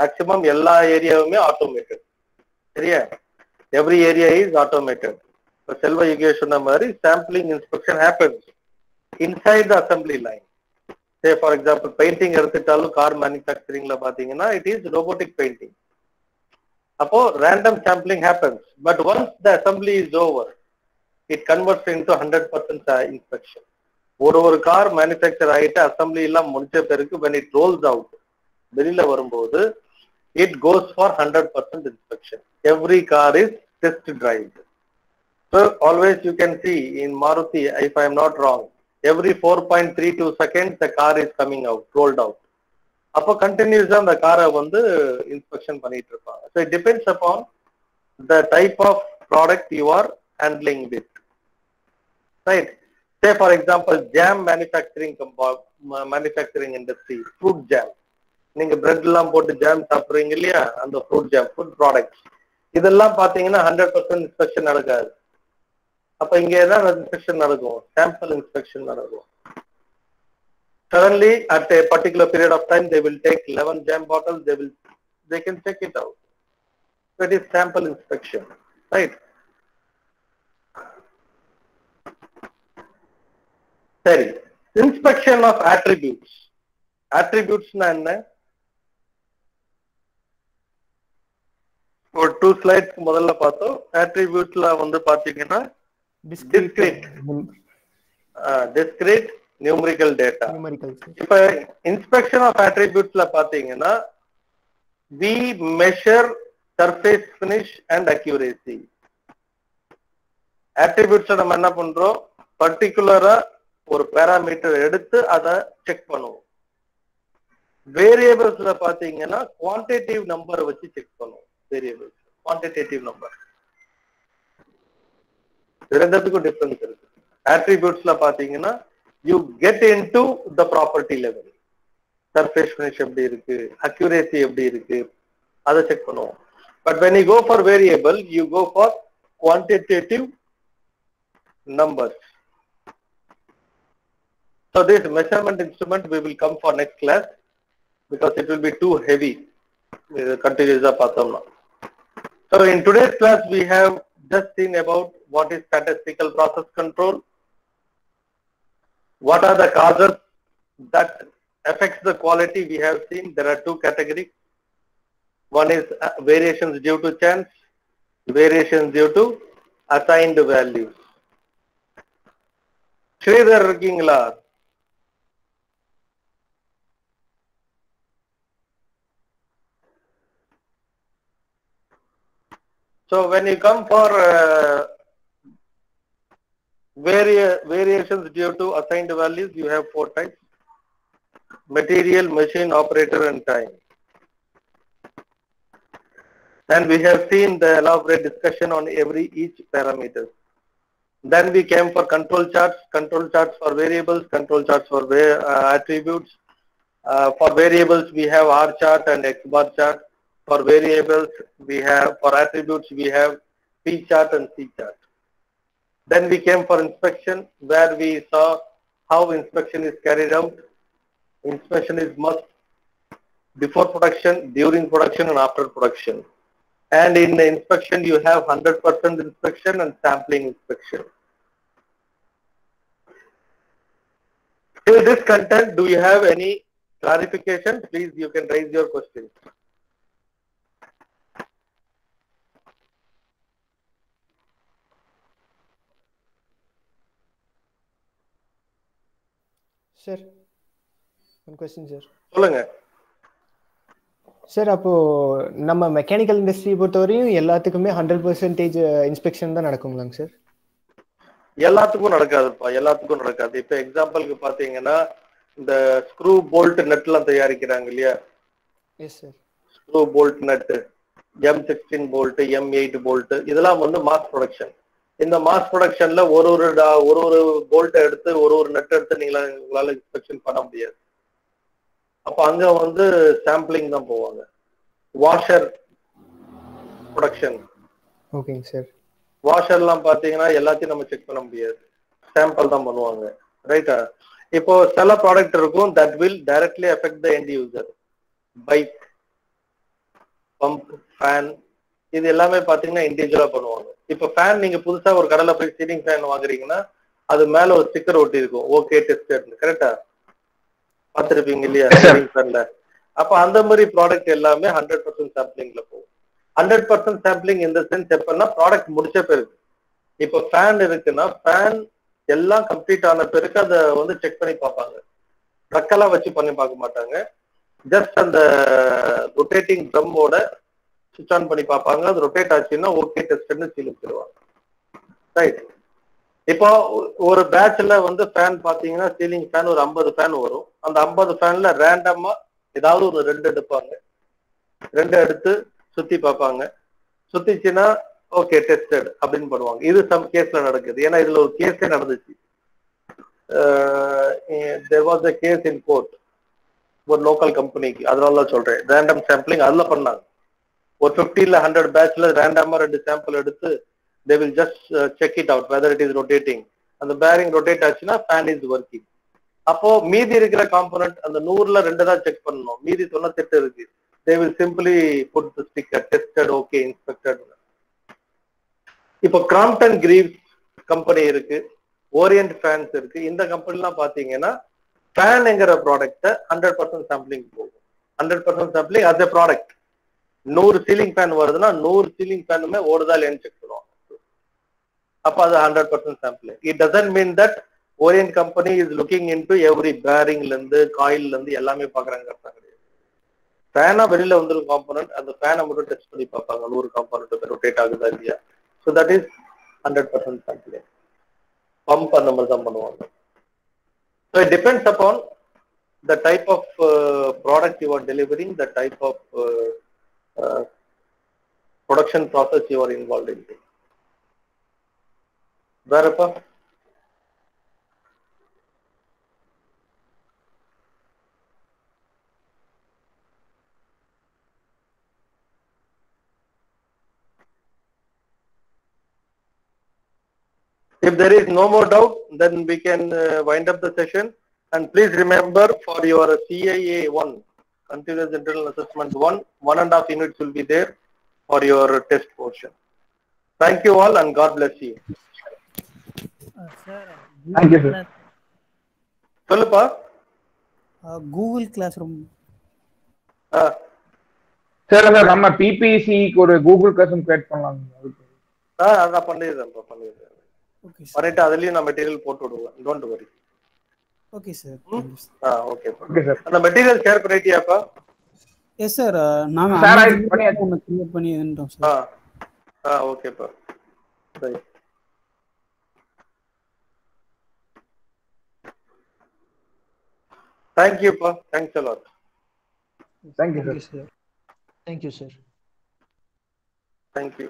மேக்சிமம் எல்லா ஏரியாவுமே ஆட்டோமேட்டட். சரியா? Every area is automated. இப்போ செல்வ யுகேஷ் சொன்ன மாதிரி sampling inspection happens inside the assembly line. Say for example painting எடுத்துட்டாலும் கார் மேனுஃபேக்சரிங்ல பாத்தீங்கன்னா இட் இஸ் ரோபோட்டிக் பெயிண்டிங். அப்போ random sampling happens. But once the assembly is over, it converts into 100% inspection. ஒரு கார் மேனுஃபேக்சர் ஆகிட்டு அசம்பிளி எல்லாம் முடிச்ச பிறகு when it rolls out, வெளியில வரும்போது it goes for 100% inspection. Every car is test drive. So always you can see in Maruti, if I am not wrong, every 4.32 seconds the car is coming out, rolled out. அப்போ கண்டினியூஸா அந்த காரை வந்து இன்ஸ்பெக்ஷன் பண்ணிட்டு இருப்பாங்க. So it depends upon the type of product you are handling with. Right? Say for example jam manufacturing industry, fruit jam. நீங்க பிரெட் எல்லாம் போட்டு ஜாம் சாப்பிடுறீங்க இல்லையா, அந்த ஃப்ரூட் ஜாம், ஃபுட் ப்ராடக்ட்ஸ், இதெல்லாம் பாத்தீங்கன்னா 100% இன்ஸ்பெக்ஷன் நடக்காது. அப்ப இங்க தான் இன்ஸ்பெக்ஷன் நடக்கும், சாம்பிள் இன்ஸ்பெக்ஷன் நடக்கும். Suddenly at a particular period of time they will take 11 jam bottles, they can check it out. That is sample inspection, right? Sorry, inspection of attributes. Attributes na enna? ஒரு 2 slides முதல்ல பார்த்தோம். attributesல வந்து பாத்தீங்கன்னா discrete numerical data. இப்ப inspection of attributesல பாத்தீங்கன்னா we measure surface finish and accuracy. attributes நம்ம என்ன பண்றோம், பர்டிகுலரா ஒரு பாராமீட்டர் எடுத்து அதை செக் பண்ணுவோம். வேரியபிள்ஸ்ல பாத்தீங்கன்னா குவான்டிட்டிவ் நம்பர் வச்சு செக் பண்ணுவோம். வேரியபிள்ஸ் குவான்டிடேட்டிவ் நம்பர், ரெண்டுத்துக்கும் டிஃபரன்ஸ் இருக்கு. attributesல பாத்தீங்கன்னா you get into the property level. Surface finish எப்படி இருக்கு, accuracy எப்படி இருக்கு, அதை செக் பண்ணுவோம். But when you go for variable, you go for quantitative numbers. So this measurement instrument we will come for next class because it will be too heavy. Continuously பார்த்தோம்னா. So in today's class we have just seen about what is statistical process control. What are the causes that affects the quality? We have seen there are two categories. One is variations due to chance, variations due to assigned values. Sridhar இருக்கீங்களா? So when you come for variations due to assigned values, you have 4 types: material, machine, operator, and time. And we have seen the elaborate discussion on each parameter. Then we came for control charts for variables, control charts for attributes. For variables we have R chart and X bar chart. For variables we have, for attributes we have P chart and C chart. Then we came for inspection, where we saw how inspection is carried out. Inspection is must before production, during production, and after production. And in the inspection you have 100% inspection and sampling inspection. Till this content, do you have any clarification? Please, you can raise your questions. Sir, one question, sir. சொல்லுங்க. சார் அப்போ நம்ம மெக்கானிக்கல் இண்டஸ்ட்ரி பொறுத்தவரையும் எல்லாத்துக்குமே 100% இன்ஸ்பெக்ஷன் தான் நடக்குங்களாங்க சார்? எல்லாத்துக்கும் நடக்காதுப்பா, எல்லாத்துக்கும் நடக்காது. இப்ப எக்ஸாம்பிளுக்கு பாத்தீங்கன்னா இந்த ஸ்க்ரூ போல்ட் நட் எல்லாம் தயாரிக்கிறாங்க இல்லையா? Yes sir. Screw bolt nut, M16 bolt, M8 bolt, இதெல்லாம் வந்து மாஸ் ப்ரொடக்ஷன். இந்த மாஸ் ப்ரொடக்ஷன்ல ஒரு ஒரு போல்ட்டை எடுத்து ஒரு நட் எடுத்து உங்களால இன்ஸ்பெக்ஷன் பண்ண முடியாது. அப்ப அங்க வந்து சாம்பிளிங் தான் போவாங்க. வாஷர் ப்ரொடக்ஷன், ஓகேங்க சார். வாஷர்லாம் பாத்தீங்கன்னா எல்லாத்தையும் நம்ம செக் பண்ண முடியாது, சாம்பிள் தான் பண்ணுவாங்க. ரைட்டா? இப்போ சில ப்ராடக்ட் இருக்கும் that will directly affect the end user. Bike, pump, fan, இது எல்லாமே பாத்தீங்கன்னா இண்டிவிஜுவலா பண்ணுவாங்க. இப்ப ஃபேன் நீங்க புதுசா ஒரு கடையில போய் சீலிங் ஃபேன் வாங்குறீங்கன்னா அது மேல ஒரு ஸ்டிக்கர் ஒட்டி இருக்கும், ஓகே டெஸ்டட். கரெக்டா? பார்த்திருப்பீங்க இல்லையா சீலிங் ஃபேன்ல? அப்ப அந்த மாதிரி ப்ராடக்ட் எல்லாமே 100% சாம்பிளிங்ல போகும். 100% சாம்பிளிங் இந்த சென்ஸ் எப்பன்னா ப்ராடக்ட் முடிச்ச பிறகு. இப்ப ஃபேன் இருக்குன்னா ஃபேன் எல்லாம் கம்ப்ளீட் ஆன பிறகு அதை வந்து செக் பண்ணி பார்ப்பாங்க. ட்ரக்கெல்லாம் வச்சு பண்ணி பார்க்க மாட்டாங்க. ஜஸ்ட் அந்த ரொட்டேட்டிங் ட்ரம்மோட சுவிட்ச் ஆன் பண்ணி பார்ப்பாங்க. அது ரொட்டேட் ஆச்சுன்னா ஓகே டெஸ்ட்னு சீல் வச்சிருவாங்க. ரைட்? இப்போ ஒரு பேட்ச்ல வந்து ஃபேன் பாத்தீங்கன்னா சீலிங் ஃபேன் ஒரு 50 ஃபேன் வரும். அந்த 50 ஃபேன்ல ரேண்டமா ஏதாவது ஒரு 2 எடுப்பாங்க. 2 எடுத்து சுத்தி பார்ப்பாங்க. சுத்திச்சுன்னா ஓகே டெஸ்டட் அப்படின்னு பண்ணுவாங்க. இது சம் கேஸ்ல நடக்குது. ஏன்னா இதுல ஒரு கேஸே நடந்துச்சு. there was a case in court ஒரு லோக்கல் கம்பெனிக்கு, அதனால சொல்றேன். ரேண்டம் சாம்பிளிங் அதுல பண்ணாங்க. ஒரு 50 இல்ல 100 பேட்ச்ல ரேண்டமா 2 சாம்பிள் எடுத்து they will just check it out whether it is rotating. அந்த பேரிங் ரொட்டேட் ஆச்சுன்னா ஃபேன் இஸ் ஒர்க்கிங். அப்போ மீதி இருக்கிற காம்போனன்ட் அந்த 100ல 2 தான் செக் பண்ணணும், மீதி 98 இருக்கு. they will simply put the sticker tested, okay, inspected. இப்போ கிராம்ப்டன் கிரீவ்ஸ் கம்பெனி இருக்கு, ஓரியன்ட் ஃபேன்ஸ் இருக்கு. இந்த கம்பெனிலாம் பாத்தீங்கன்னா ஃபேன்ங்கிற ப்ராடக்ட்டை 100% சாம்பிளிங் போகும். 100% sampling as a product. 100 ceiling fan வருதுன்னா 100 சீலிங் ஃபேனுமே ஓடுதா இல்லையான்னு செக் பண்ணுவாங்க. அப்ப அது 100% sampling. It doesn't mean that Orient company is looking into every பேரிங்ல இருந்து காயில்ல இருந்து எல்லாமே பாக்குறாங்க. ஃபேனா வெளியில வந்துடும் காம்போனன்ட், அந்த ஃபேனை மட்டும் டெஸ்ட் பண்ணி பார்ப்பாங்க 100 காம்போனன்ட் ரொட்டேட் ஆகுதா இல்லையா. So that is 100% sampling. Pump அந்த மாதிரி தான் பண்ணுவாங்க. So it depends upon the type of product you are delivering, the type of production process you are involved in. Verapa? If there is no more doubt, then we can wind up the session. And please remember, for your CIA 1, Continuous Internal Assessment 1, 1.5 units will be there for your test portion. Thank you all and God bless you. Sir, Thank you, sir. சொல்லுப்பா. கூகுள் கிளாஸ் ரூம் சார் நம்ம பிபிசிக்கு ஒரு கூகுள் கிளாஸ் கிரியேட் பண்ணலாம். அதான் பண்ணிடுறேன். Okay sir. பண்ணிட்டு அதுலயும் நான் மெட்டீரியல் போட்டு விடுவேன். Don't worry. Okay sir. Okay okay sir. அந்த மெட்டீரியல் ஷேர் பண்ணிட்டியாப்பா? எஸ் சார், நாங்க சார் ஒன்னு கிரியேட் பண்ணி இருந்தோம் சார். ஓகேப்பா. Right. Thank you, pa. Thanks a lot. Thank you, sir. Thank you, sir. Thank you.